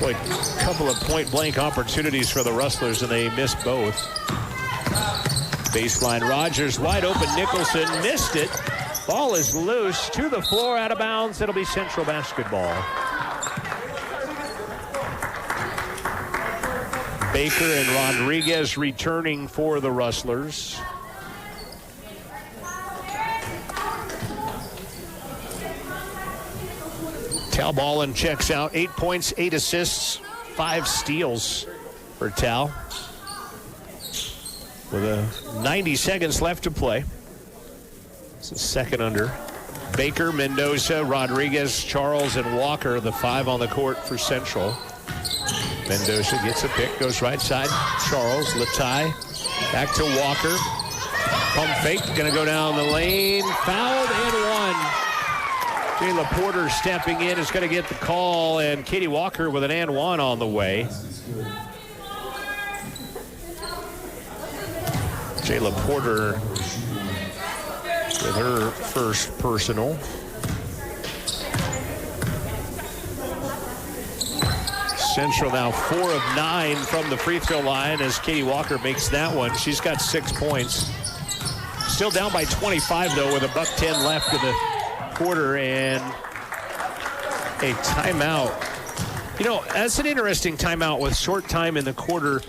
Boy, a couple of point-blank opportunities for the Rustlers, and they missed both. Baseline, Rogers wide open. Nicholson missed it. Ball is loose to the floor, out of bounds. It'll be Central basketball. Baker and Rodriguez returning for the Rustlers. Tal Ballin checks out. 8 points, 8 assists, 5 steals for Tal. With 90 seconds left to play. It's a second under. Baker, Mendoza, Rodriguez, Charles, and Walker, the 5 on the court for Central. Mendoza gets a pick, goes right side. Charles, Latai, back to Walker. Pump fake, gonna go down the lane. Fouled and 1. Jayla Porter stepping in is gonna get the call, and Katie Walker with an and 1 on the way. Jayla Porter with her first personal. Central now 4 of 9 from the free throw line as Katie Walker makes that one. She's got 6 points. Still down by 25 though, with $1:10 left in the quarter and a timeout. You know, that's an interesting timeout with short time in the quarter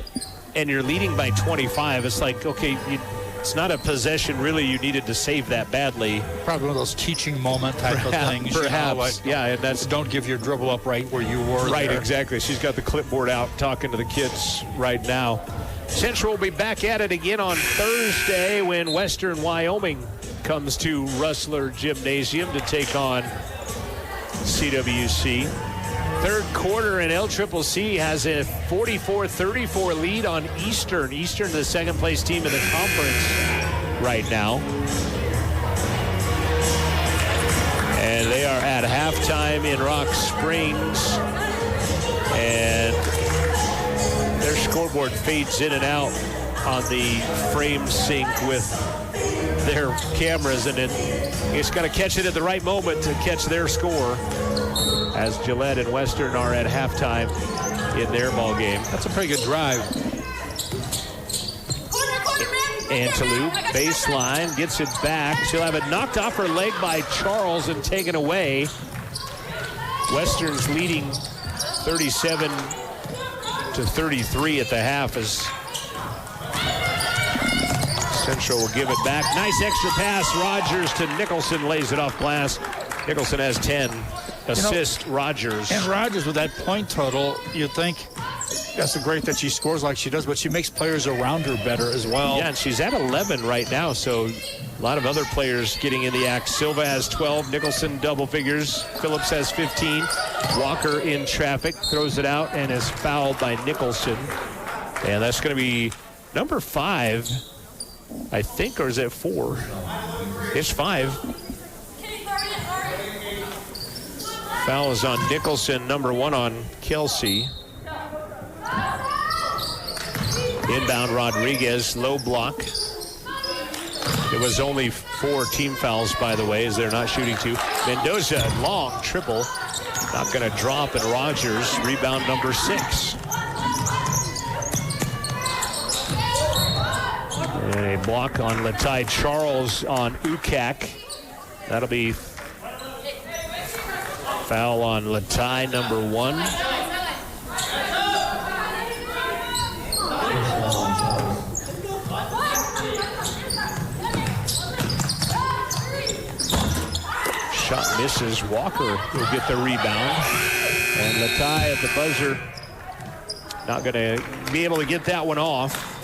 and you're leading by 25. It's like, okay, you It's not a possession really you needed to save that badly. Probably one of those teaching moment type of things. Perhaps, yeah, and that's don't give your dribble up right where you were. Right, there. exactly. She's got the clipboard out talking to the kids right now. Central will be back at it again on Thursday when Western Wyoming comes to Rustler Gymnasium to take on CWC. Third quarter, and LCCC has a 44-34 lead on Eastern. Eastern, the second-place team in the conference right now. And they are at halftime in Rock Springs. And their scoreboard fades in and out on the frame sync with their cameras, and then you just got to catch it at the right moment to catch their score as Gillette and Western are at halftime in their ball game. That's a pretty good drive. Antelope, baseline, gets it back. She'll have it knocked off her leg by Charles and taken away. Western's leading 37-33 at the half as Central will give it back. Nice extra pass. Rogers to Nicholson, lays it off glass. Nicholson has 10. Assist Rogers. And Rogers with that point total, you'd think that's great that she scores like she does, but she makes players around her better as well. Yeah, and she's at 11 right now, so a lot of other players getting in the act. Silva has 12, Nicholson double figures, Phillips has 15. Walker in traffic, throws it out and is fouled by Nicholson. And that's going to be number 5, I think, or is it 4? It's 5. Foul is on Nicholson, number 1 on Kelsey. Inbound Rodriguez, low block. It was only 4 team fouls, by the way, as they're not shooting 2. Mendoza, long triple. Not going to drop, and Rogers, rebound number 6. And a block on Latai Charles on Ukak. That'll be foul on Latai, number 1. Shot misses. Walker will get the rebound. And Latai at the buzzer, not going to be able to get that one off.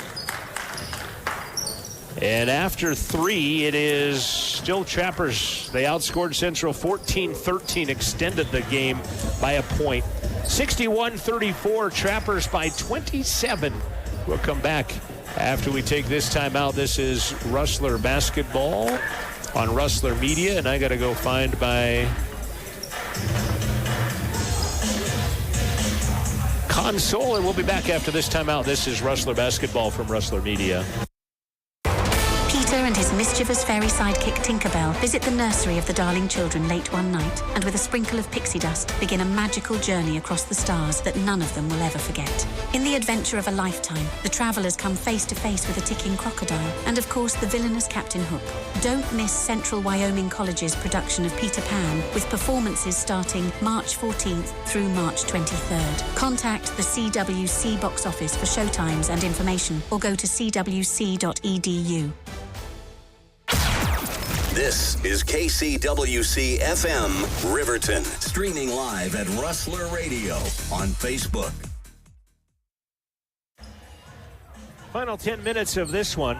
And after 3, it is still Trappers. They outscored Central 14-13, extended the game by a point. 61-34, Trappers by 27. We'll come back after we take this time out. This is Rustler basketball on Rustler Media, and I got to go find my console, and we'll be back after this time out. This is Rustler basketball from Rustler Media. Peter and his mischievous fairy sidekick Tinkerbell visit the nursery of the darling children late one night, and with a sprinkle of pixie dust begin a magical journey across the stars that none of them will ever forget. In the adventure of a lifetime, the travellers come face to face with a ticking crocodile and, of course, the villainous Captain Hook. Don't miss Central Wyoming College's production of Peter Pan, with performances starting March 14th through March 23rd. Contact the CWC box office for showtimes and information, or go to cwc.edu. This is KCWC FM Riverton, streaming live at Rustler Radio on Facebook. Final 10 minutes of this one.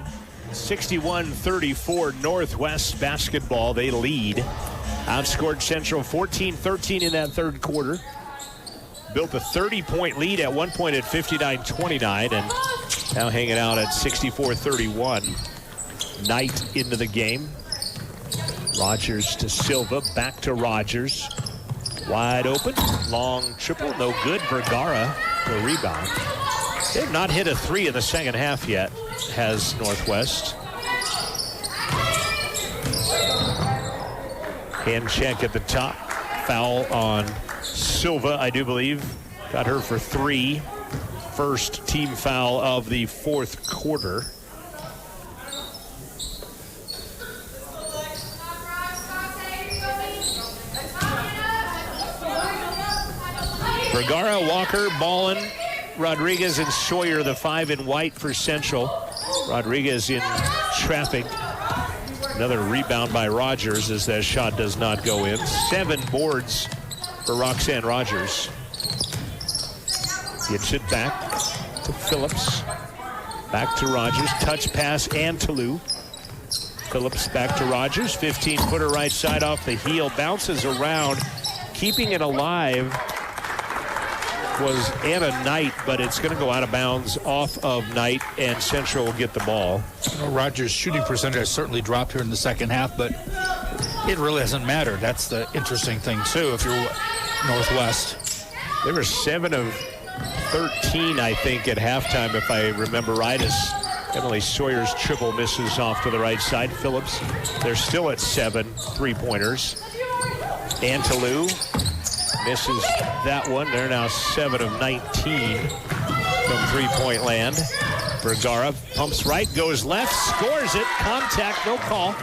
61-34 Northwest basketball. They lead. Outscored Central 14-13 in that third quarter. Built a 30-point lead at one point at 59-29, and now hanging out at 64-31. Knight into the game. Rogers to Silva, back to Rogers. Wide open, long triple, no good. Vergara, the rebound. They've not hit a 3 in the second half yet, has Northwest. Hand check at the top. Foul on Silva, I do believe. Got her for 3. First team foul of the fourth quarter. Vergara, Walker, Ballin, Rodriguez, and Sawyer, the 5 in white for Central. Rodriguez in traffic. Another rebound by Rogers as that shot does not go in. 7 boards for Roxanne Rogers. Gets it back to Phillips. Back to Rogers. Touch pass, Antalou. Phillips back to Rogers. 15-footer right side off the heel. Bounces around. Keeping it alive was Anna Knight, but it's going to go out of bounds off of Knight, and Central will get the ball. Rogers' shooting percentage has certainly dropped here in the second half, but it really doesn't matter. That's the interesting thing, too, if you're Northwest. They were 7 of 13, I think, at halftime, if I remember right, as Emily Sawyer's triple misses off to the right side. Phillips, they're still at 7 three-pointers. Antalou misses that one. They're now 7 of 19 from three-point land. Vergara pumps right, goes left, scores it. Contact, no call.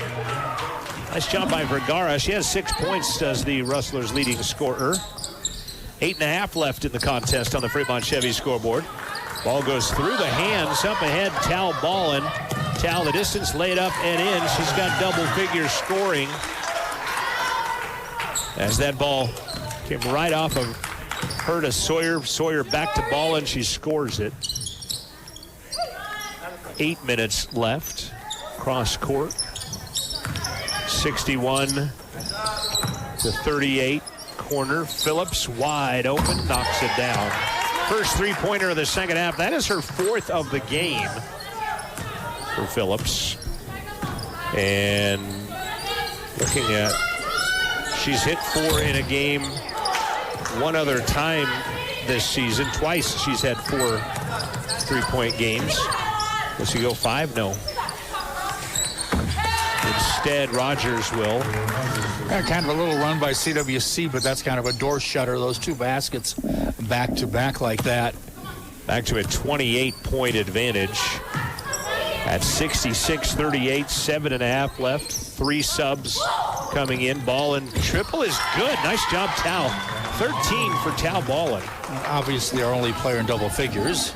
Nice job by Vergara. She has 6 points, does the Rustlers' leading scorer. 8.5 left in the contest on the Fremont Chevy scoreboard. Ball goes through the hands, up ahead, Tal Ballin. Tal, the distance, laid up and in. She's got double figure scoring. As that ball came right off of her to Sawyer. Sawyer back to Ballin. She scores it. 8 minutes left. Cross court. 61 to 38. Corner. Phillips wide open. Knocks it down. First three-pointer of the second half. That is her 4th of the game for Phillips. And looking at, she's hit 4 in a game one other time this season. Twice she's had 4 three-point games. Does she go 5? No. Instead, Rogers will. Yeah, kind of a little run by CWC, but that's kind of a door shutter. Those 2 baskets back-to-back like that. Back to a 28-point advantage. At 66-38, 7.5 left. 3 subs coming in. Ballin triple is good. Nice job, Tal. 13 for Tal Ballin. Obviously our only player in double figures.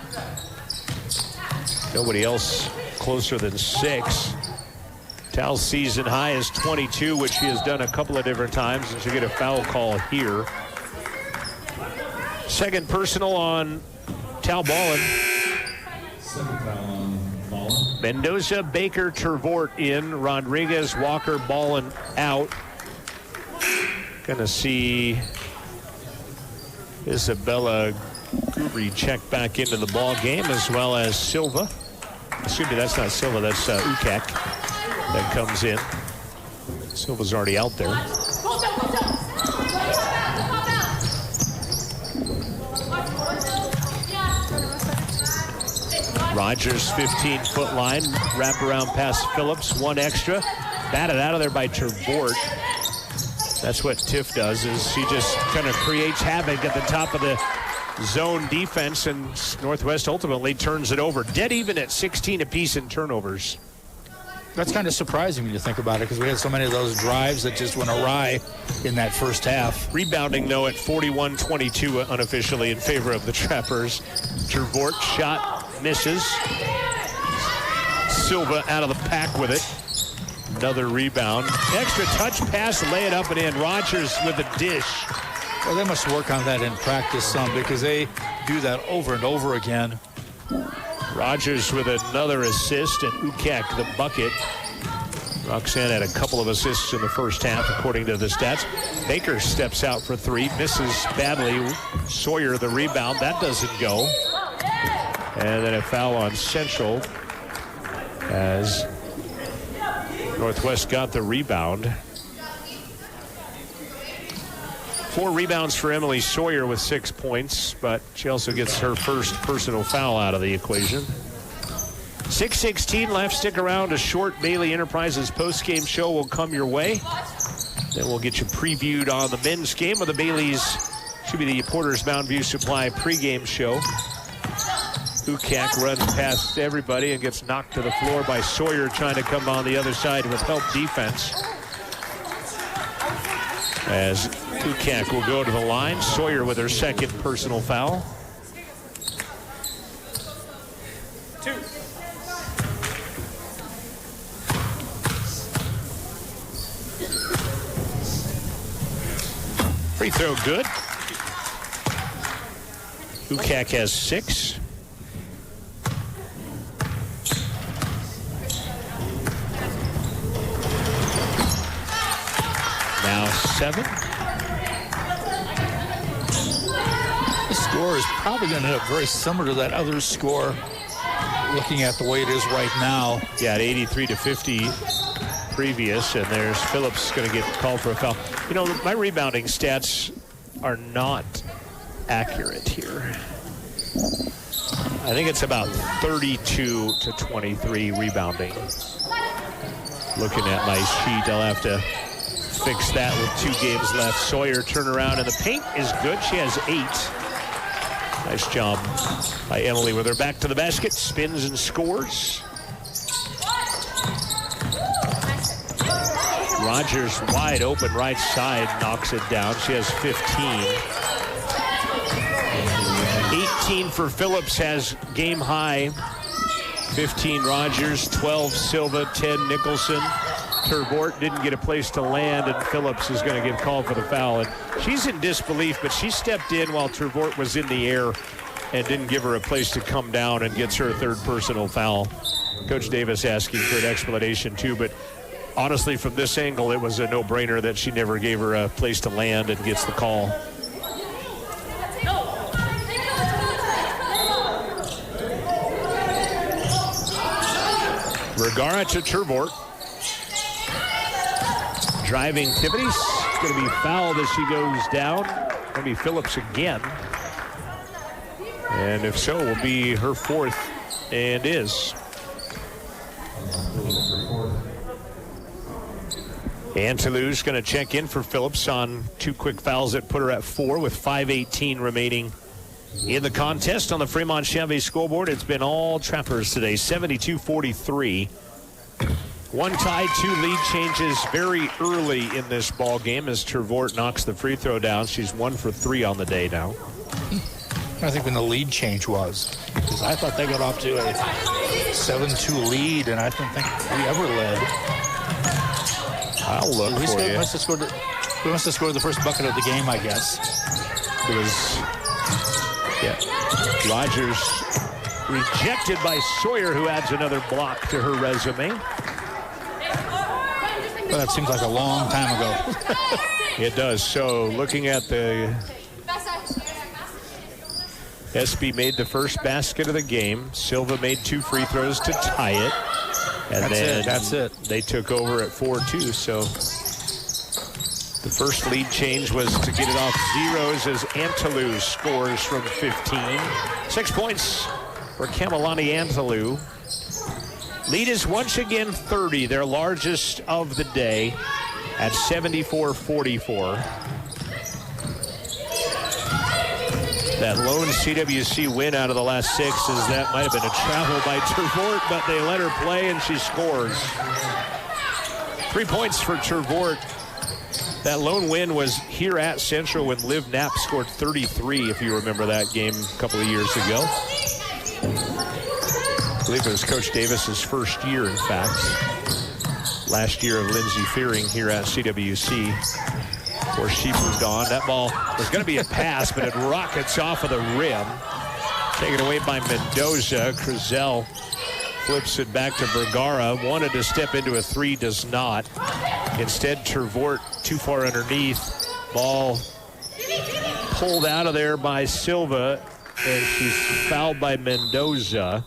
Nobody else closer than 6. Tal's season high is 22, which she has done a couple of different times, and she'll get a foul call here. Second personal on Tal Ballin. Second foul on Ballin. Mendoza, Baker, Tervort in. Rodriguez, Walker, Ballin out. Gonna see Isabella Gubri check back into the ball game, as well as Silva. Excuse me, that's not Silva, that's Ukek that comes in. Silva's already out there. Rogers, 15-foot line, wrap around past Phillips, 1 extra. Batted out of there by Tervort. That's what Tiff does, is she just kind of creates havoc at the top of the zone defense, and Northwest ultimately turns it over. Dead even at 16 apiece in turnovers. That's kind of surprising when you think about it, because we had so many of those drives that just went awry in that first half. Rebounding, though, at 41-22 unofficially in favor of the Trappers. Tervort shot misses. Silva out of the pack with it. Another rebound. Extra touch pass, lay it up and in. Rogers with a dish. Well, they must work on that in practice some, because they do that over and over again. Rogers with another assist, and Ukek the bucket. Roxanne had a couple of assists in the first half, according to the stats. Baker steps out for 3, misses badly. Sawyer the rebound. That doesn't go. And then a foul on Central as Northwest got the rebound. 4 rebounds for Emily Sawyer with 6 points, but she also gets her first personal foul out of the equation. 6:16 left. Stick around. A short Bailey Enterprises post-game show will come your way. Then we'll get you previewed on the men's game of the Bailey's. Should be the Porter's Mountain View Supply pregame show. Ukak runs past everybody and gets knocked to the floor by Sawyer, trying to come on the other side with help defense. As Ukak will go to the line. Sawyer with her second personal foul. 2. Free throw good. Ukak has 6. Now 7. The score is probably going to end up very similar to that other score, looking at the way it is right now. Yeah, at 83-50 previous, and there's Phillips going to get called for a foul. You know, my rebounding stats are not accurate here. I think it's about 32-23 rebounding. Looking at my sheet, I'll have to fix that with 2 games left. Sawyer turnaround, and the paint is good. She has 8. Nice job by Emily with her back to the basket, spins and scores. Rogers wide open right side, knocks it down. She has 15. 18 for Phillips, has game high. 15 Rogers, 12 Silva, 10 Nicholson. Tervort didn't get a place to land, and Phillips is going to get called for the foul. And she's in disbelief, but she stepped in while Tervort was in the air and didn't give her a place to come down, and gets her 3rd personal foul. Coach Davis asking for an explanation too, but honestly, from this angle, it was a no-brainer that she never gave her a place to land and gets the call. Vergara to Tervort. Driving Tivity's going to be fouled as she goes down. Going to be Phillips again. And if so, will be her 4th, and is. Antelou's going to check in for Phillips on 2 quick fouls that put her at 4 with 5:18 remaining in the contest. On the Fremont Chevy scoreboard, it's been all Trappers today, 72-43. 1 tie, 2 lead changes very early in this ball game as Tervort knocks the free throw down. She's 1 for 3 on the day now. I think when the lead change was, because I thought they got off to a 7-2 lead, and I don't think we ever led. I'll look for you. We must have scored the first bucket of the game, I guess. It was, yeah, Rogers rejected by Sawyer, who adds another block to her resume. Well, that seems like a long time ago. It does. So looking at the SB made the first basket of the game. Silva made 2 free throws to tie it. And that's it. They took over at 4-2. So the first lead change was to get it off zeros as Antelou scores from 15. 6 points for Kamalani Antelou. Lead is once again 30, their largest of the day, at 74-44. That lone CWC win out of the last 6 is that might have been a travel by Tervort, but they let her play and she scores. 3 points for Tervort. That lone win was here at Central when Liv Knapp scored 33, if you remember that game a couple of years ago. I believe it was Coach Davis's first year, in fact. Last year of Lindsey Fearing here at CWC. Before she moved on. That ball was going to be a pass, but it rockets off of the rim. Taken away by Mendoza. Crizel flips it back to Vergara. Wanted to step into a 3, does not. Instead, Tervort too far underneath. Ball pulled out of there by Silva, and she's fouled by Mendoza.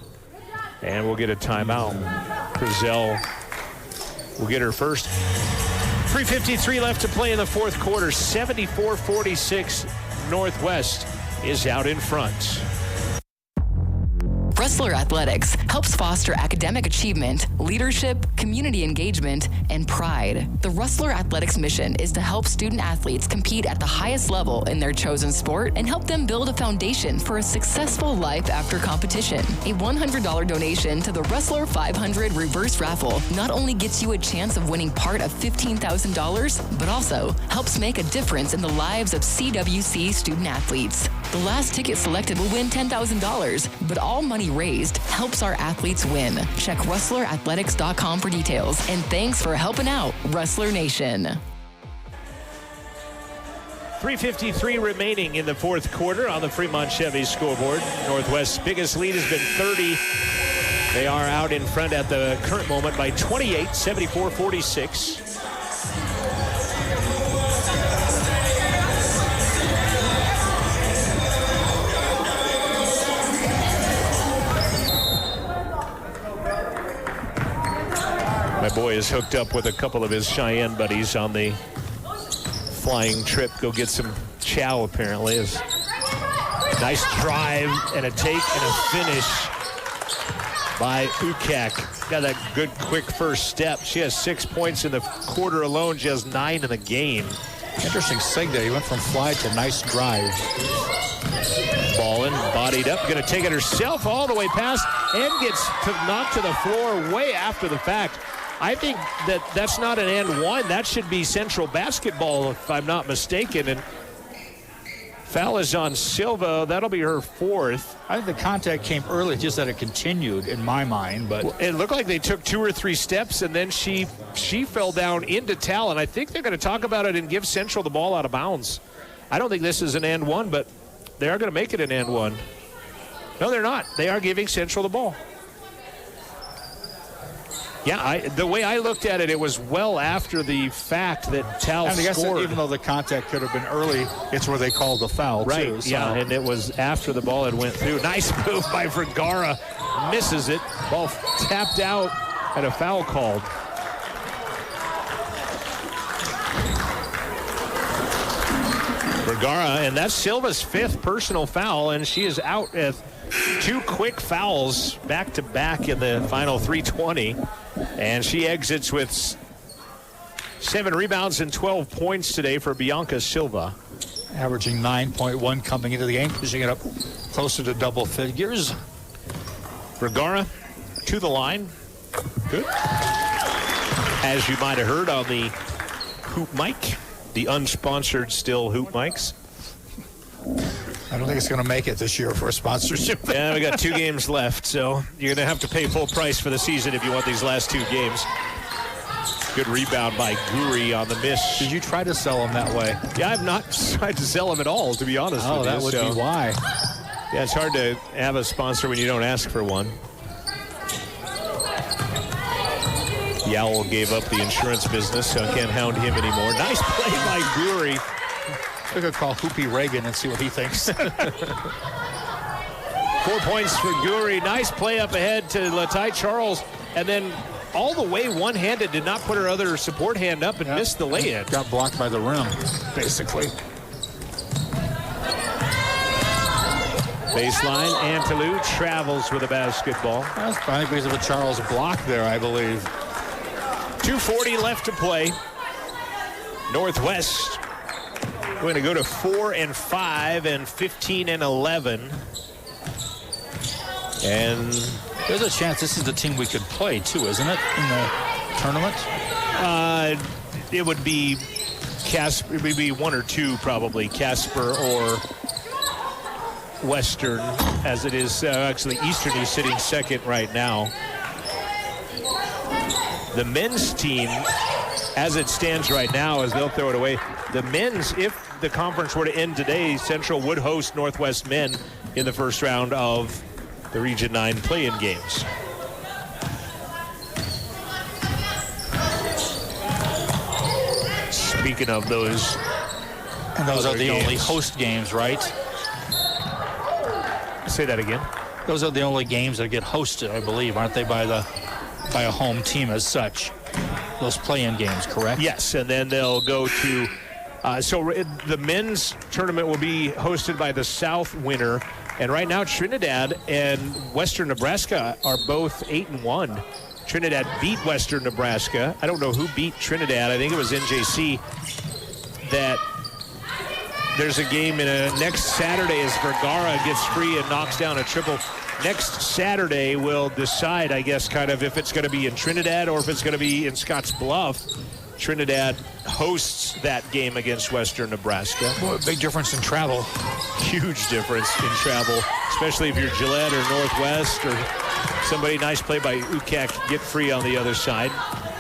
And we'll get a timeout. Crizel will get her first. 3:53 left to play in the 4th quarter. 74-46. Northwest is out in front. Rustler Athletics helps foster academic achievement, leadership, community engagement, and pride. The Rustler Athletics mission is to help student athletes compete at the highest level in their chosen sport and help them build a foundation for a successful life after competition. A $100 donation to the Rustler 500 reverse raffle not only gets you a chance of winning part of $15,000, but also helps make a difference in the lives of CWC student athletes. The last ticket selected will win $10,000, but all money raised helps our athletes win. Check rustlerathletics.com for details. And thanks for helping out, Rustler Nation. 3:53 remaining in the fourth quarter on the Fremont Chevy scoreboard. Northwest's biggest lead has been 30. They are out in front at the current moment by 28, 74-46. My boy is hooked up with a couple of his Cheyenne buddies on the flying trip. Go get some chow, apparently. Nice drive and a take and a finish by Ukak. Got that good, quick first step. She has 6 points in the quarter alone. She has 9 in the game. Interesting sig there. He went from fly to nice drive. Ballin, bodied up, going to take it herself all the way past and gets knocked to the floor way after the fact. I think that's not an and one. That should be Central basketball, if I'm not mistaken. And foul is on Silva. That'll be her fourth. I think the contact came early, just that it continued in my mind. But it looked like they took 2 or 3 steps, and then she fell down into Talon. I think they're going to talk about it and give Central the ball out of bounds. I don't think this is an and one, but they are going to make it an and one. No, they're not. They are giving Central the ball. Yeah, the way I looked at it, it was well after the fact that Tal scored. Even though the contact could have been early, it's where they called the foul, right, too. So. Yeah, and it was after the ball had went through. Nice move by Vergara. Misses it. Ball tapped out and a foul called. Vergara, and that's Silva's 5th personal foul, and she is out with 2 quick fouls back-to-back in the final 3:20. And she exits with 7 rebounds and 12 points today for Bianca Silva. Averaging 9.1 coming into the game, pushing it up closer to double figures. Vergara to the line. Good. As you might have heard on the hoop mic, the unsponsored still hoop mics. I don't think it's going to make it this year for a sponsorship. Yeah, we got 2 games left, so you're going to have to pay full price for the season if you want these last 2 games. Good rebound by Guri on the miss. Did you try to sell him that way? Yeah, I've not tried to sell him at all, to be honest with you. Oh, that would be why. Yeah, it's hard to have a sponsor when you don't ask for one. Yowell gave up the insurance business, so I can't hound him anymore. Nice play by Guri. We could call Hoopy Reagan and see what he thinks. 4 points for Guri. Nice play up ahead to Latai Charles. And then all the way one-handed, did not put her other support hand up and missed the lay-in. Got blocked by the rim, basically. Baseline, Antelou travels with a basketball. That's probably because of a Charles block there, I believe. 2:40 left to play. Northwest going to go to 4-5 and 15-11. And there's a chance this is the team we could play too, isn't it, in the tournament? It would be Casper. It would be 1 or 2 probably, Casper or Western, as it is. Actually, Eastern is sitting second right now. The men's team, as it stands right now, as they'll throw it away, the men's, if the conference were to end today, Central would host Northwest men in the first round of the Region 9 play-in games. Speaking of those, and those are the only host games, right? Say that again. Those are the only games that get hosted, I believe, aren't they, by a home team as such? Those play-in games, correct? Yes, and then they'll go to the men's tournament will be hosted by the South winner, and right now Trinidad and Western Nebraska are both 8-1. Trinidad beat Western Nebraska. I don't know who beat Trinidad. I think it was NJC. That there's a game next Saturday as Vergara gets free and knocks down a triple. Next Saturday will decide, I guess, kind of if it's going to be in Trinidad or if it's going to be in Scotts Bluff. Trinidad hosts that game against Western Nebraska. Boy, big difference in travel. Huge difference in travel, especially if you're Gillette or Northwest or somebody. Nice play by Ukak, get free on the other side.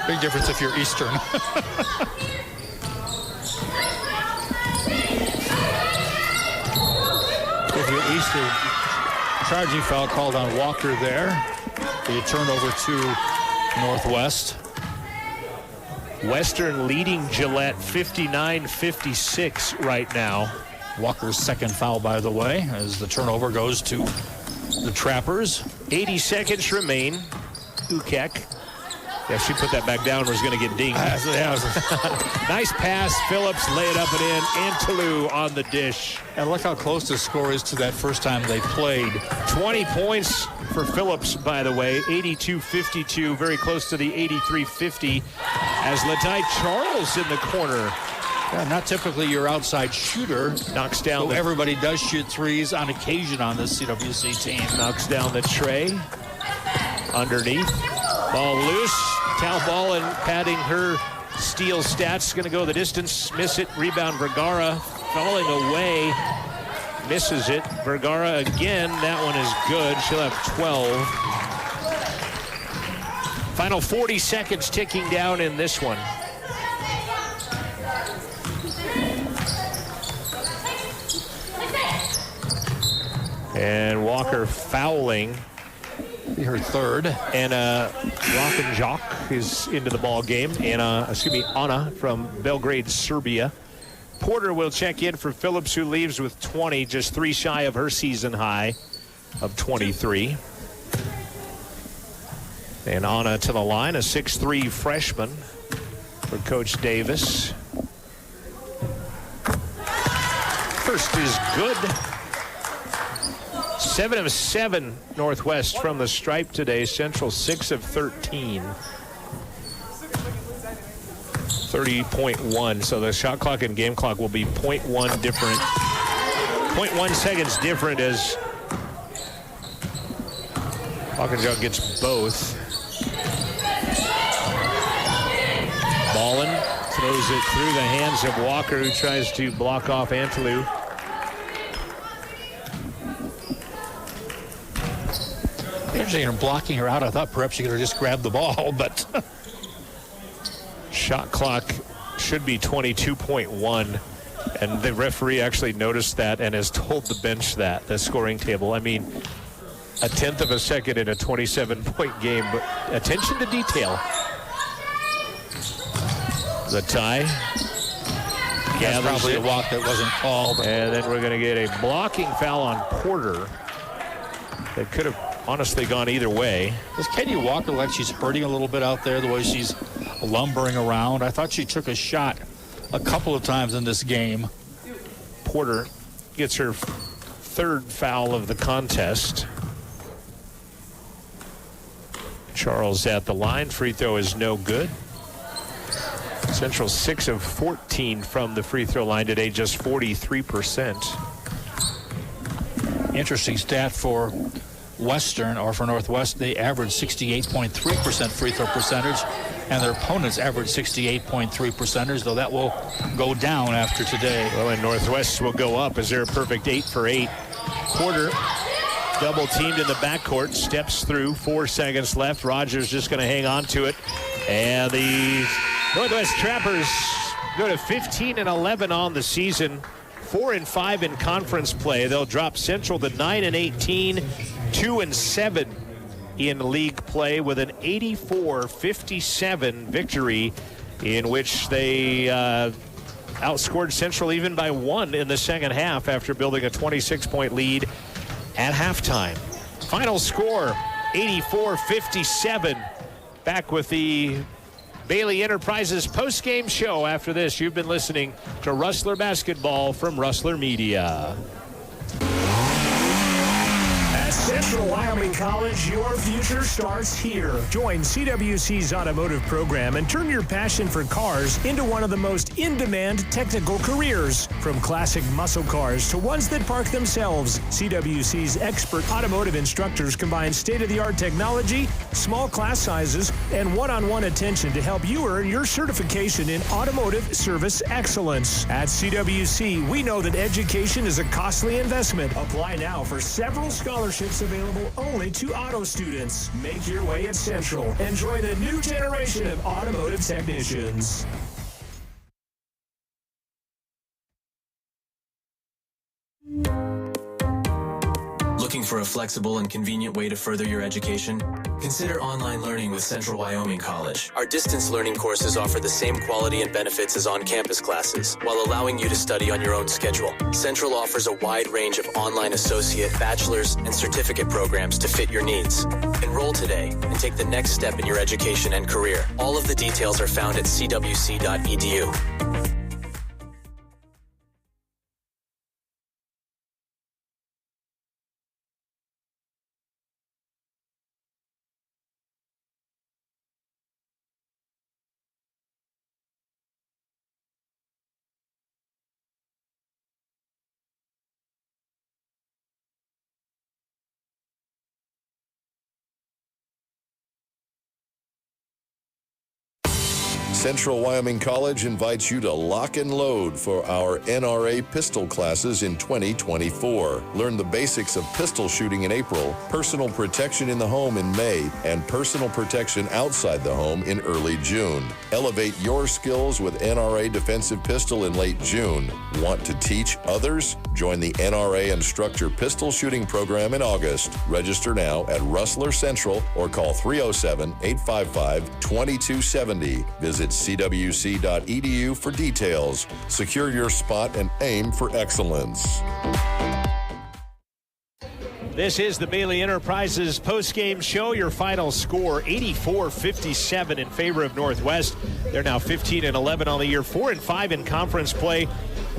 Big difference if you're Eastern. least a charging foul called on Walker there. The turnover to Northwest. Western leading Gillette 59-56 right now. Walker's second foul, by the way, as the turnover goes to the Trappers. 80 seconds remain. Ukek. Yeah, she put that back down, was going to get dinged. Nice pass. Phillips lay it up and in. Antelou on the dish. And look how close the score is to that first time they played. 20 points for Phillips, by the way. 82-52, very close to the 83-50 as Latai Charles in the corner. Yeah, not typically your outside shooter. Knocks down. Everybody does shoot threes on occasion on this CWC team. Knocks down the tray. Underneath. Ball loose. Talballin padding her steal stats. Going to go the distance. Miss it. Rebound Vergara. Falling away. Misses it. Vergara again. That one is good. She'll have 12. Final 40 seconds ticking down in this one. And Walker fouling. Her third. Anna Rockenjock is into the ball game. Anna from Belgrade, Serbia. Porter will check in for Phillips, who leaves with 20, just 3 shy of her season high of 23. And Anna to the line, a 6'3" freshman for Coach Davis. First is good. 7 of 7 Northwest from the stripe today. Central 6 of 13. 30.1. So the shot clock and game clock will be 0.1 different. 0.1 seconds different as Hawkinjock gets both. Ballin throws it through the hands of Walker, who tries to block off Antelou. Interesting, blocking her out. I thought perhaps she could have just grabbed the ball, but shot clock should be 22.1, and the referee actually noticed that and has told the bench that, the scoring table. I mean, a 1/10 of a second in a 27-point game, but attention to detail. The tie. That's probably a walk that wasn't called. And then we're going to get a blocking foul on Porter that could have honestly gone either way. Does Katie Walker like she's hurting a little bit out there, the way she's lumbering around? I thought she took a shot a couple of times in this game. Porter gets her third foul of the contest. Charles at the line. Free throw is no good. Central 6 of 14 from the free throw line today, just 43%. Interesting stat for Western, or for Northwest, they average 68.3% free throw percentage, and their opponents average 68.3%, though that will go down after today. Well, and Northwest will go up as they're a perfect 8 for 8. Porter double teamed in the backcourt, steps through, 4 seconds left. Rogers just going to hang on to it. And the Northwest Trappers go to 15-11 on the season, 4-5 in conference play. They'll drop Central to 9-18. 2-7 in league play with an 84-57 victory in which they outscored Central even by 1 in the second half after building a 26-point lead at halftime. Final score, 84-57. Back with the Bailey Enterprises post-game show after this. You've been listening to Rustler Basketball from Rustler Media. At Central Wyoming College, your future starts here. Join CWC's automotive program and turn your passion for cars into one of the most in-demand technical careers. From classic muscle cars to ones that park themselves, CWC's expert automotive instructors combine state-of-the-art technology, small class sizes, and one-on-one attention to help you earn your certification in automotive service excellence. At CWC, we know that education is a costly investment. Apply now for several scholarships available only to auto students. Make your way at Central and join the new generation of automotive technicians. Looking for a flexible and convenient way to further your education? Consider online learning with Central Wyoming College. Our distance learning courses offer the same quality and benefits as on-campus classes, while allowing you to study on your own schedule. Central offers a wide range of online associate, bachelor's, and certificate programs to fit your needs. Enroll today and take the next step in your education and career. All of the details are found at cwc.edu. Central Wyoming College invites you to lock and load for our NRA pistol classes in 2024. Learn the basics of pistol shooting in April, personal protection in the home in May, and personal protection outside the home in early June. Elevate your skills with NRA Defensive Pistol in late June. Want to teach others? Join the NRA Instructor Pistol Shooting Program in August. Register now at Rustler Central or call 307-855-2270. Visit cwc.edu for details. Secure your spot and aim for excellence. This is the Bailey Enterprises postgame show. Your final score, 84-57 in favor of Northwest. They're now 15-11 on the year, 4-5 in conference play.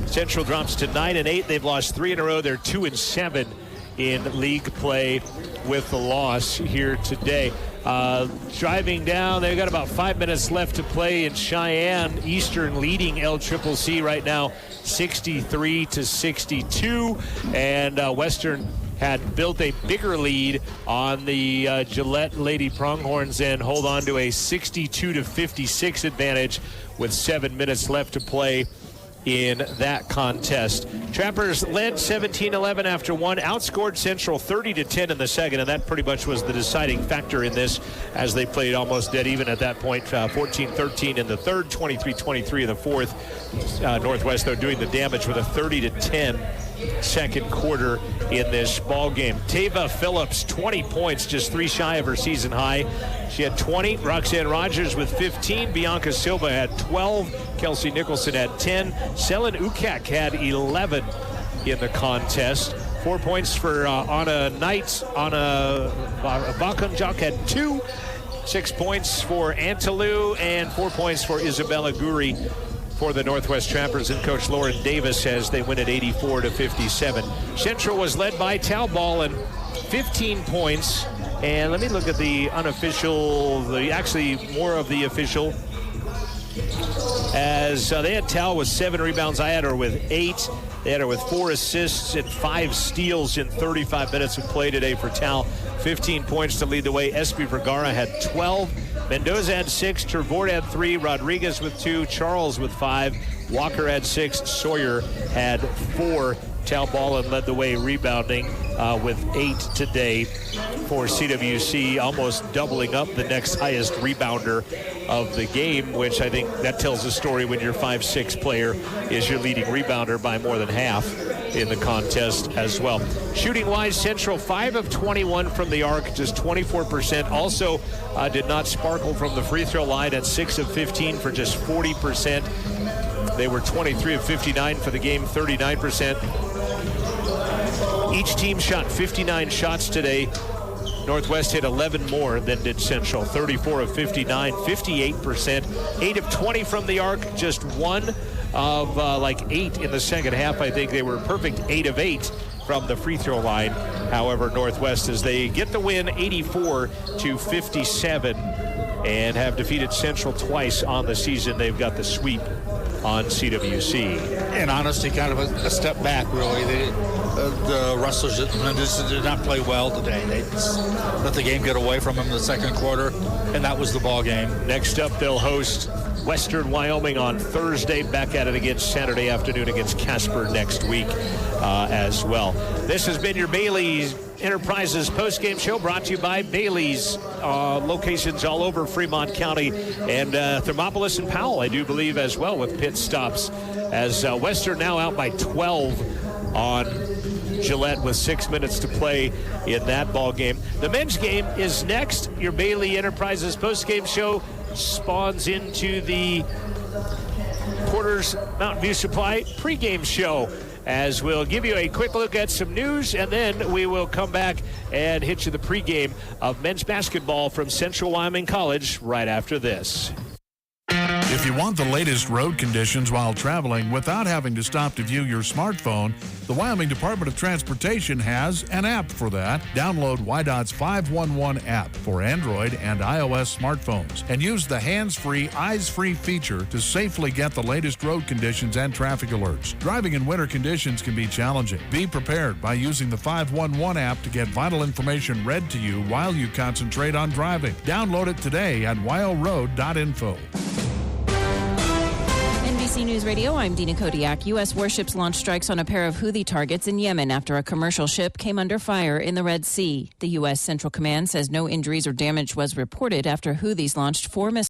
Central drops to 9-8. They've lost 3 in a row. They're 2-7 in league play with the loss here today. Driving down, they've got about 5 minutes left to play in Cheyenne. Eastern leading LCCC right now 63-62, and Western had built a bigger lead on the Gillette Lady Pronghorns and hold on to a 62-56 advantage with 7 minutes left to play in that contest. Trappers led 17-11 after one, outscored Central 30-10 in the second, and that pretty much was the deciding factor in this as they played almost dead even at that point. 14-13 in the third, 23-23 in the fourth. Northwest, though, doing the damage with a 30-10 second quarter in this ball game. Tava Phillips, 20 points, just 3 shy of her season high. She had 20. Roxanne Rogers with 15. Bianca Silva had 12. Kelsey Nicholson had 10. Selin Ukak had 11 in the contest. 4 points for Anna Knight. Anna Bakunjak had 2. 6 points for Antalou and 4 points for Isabella Guri for the Northwest Trappers and Coach Lauren Davis as they win at 84-57. Central was led by Talball and 15 points. And let me look at the unofficial, actually more of the official. As they had Tal with 7 rebounds, I had her with 8. They had her with 4 assists and 5 steals in 35 minutes of play today for Tal. 15 points to lead the way. Espy Vergara had 12. Mendoza had 6. Tervord had 3. Rodriguez with 2. Charles with 5. Walker had 6. Sawyer had 4. Tal Ballin led the way rebounding with 8 today for CWC, almost doubling up the next highest rebounder of the game, which I think that tells a story when your 5'6" player is your leading rebounder by more than half in the contest as well. Shooting-wise, Central 5 of 21 from the arc, just 24%. Also did not sparkle from the free throw line at 6 of 15 for just 40%. They were 23 of 59 for the game, 39%. Each team shot 59 shots today. Northwest hit 11 more than did Central. 34 of 59, 58%. 8 of 20 from the arc, just 1 of 8 in the second half. I think they were perfect 8 of 8 from the free throw line. However, Northwest, as they get the win 84-57 and have defeated Central twice on the season, they've got the sweep on CWC. And honestly, kind of a step back, really. The Rustlers did not play well today. They let the game get away from them in the second quarter, and that was the ball game. Next up, they'll host Western Wyoming on Thursday. Back at it again Saturday afternoon against Casper next week as well. This has been your Bailey's Enterprises postgame show brought to you by Bailey's, locations all over Fremont County and Thermopolis and Powell, I do believe, as well, with pit stops. As Western now out by 12 on Gillette with 6 minutes to play in that ball game. The men's game is next. Your Bailey Enterprises postgame show spawns into the Porter's Mountain View Supply pregame show, as we'll give you a quick look at some news, and then we will come back and hit you the pregame of men's basketball from Central Wyoming College right after this. If you want the latest road conditions while traveling without having to stop to view your smartphone, the Wyoming Department of Transportation has an app for that. Download WYDOT's 511 app for Android and iOS smartphones and use the hands-free, eyes-free feature to safely get the latest road conditions and traffic alerts. Driving in winter conditions can be challenging. Be prepared by using the 511 app to get vital information read to you while you concentrate on driving. Download it today at wyoroad.info. NBC News Radio, I'm Dina Kodiak. U.S. warships launched strikes on a pair of Houthi targets in Yemen after a commercial ship came under fire in the Red Sea. The U.S. Central Command says no injuries or damage was reported after Houthis launched 4 missiles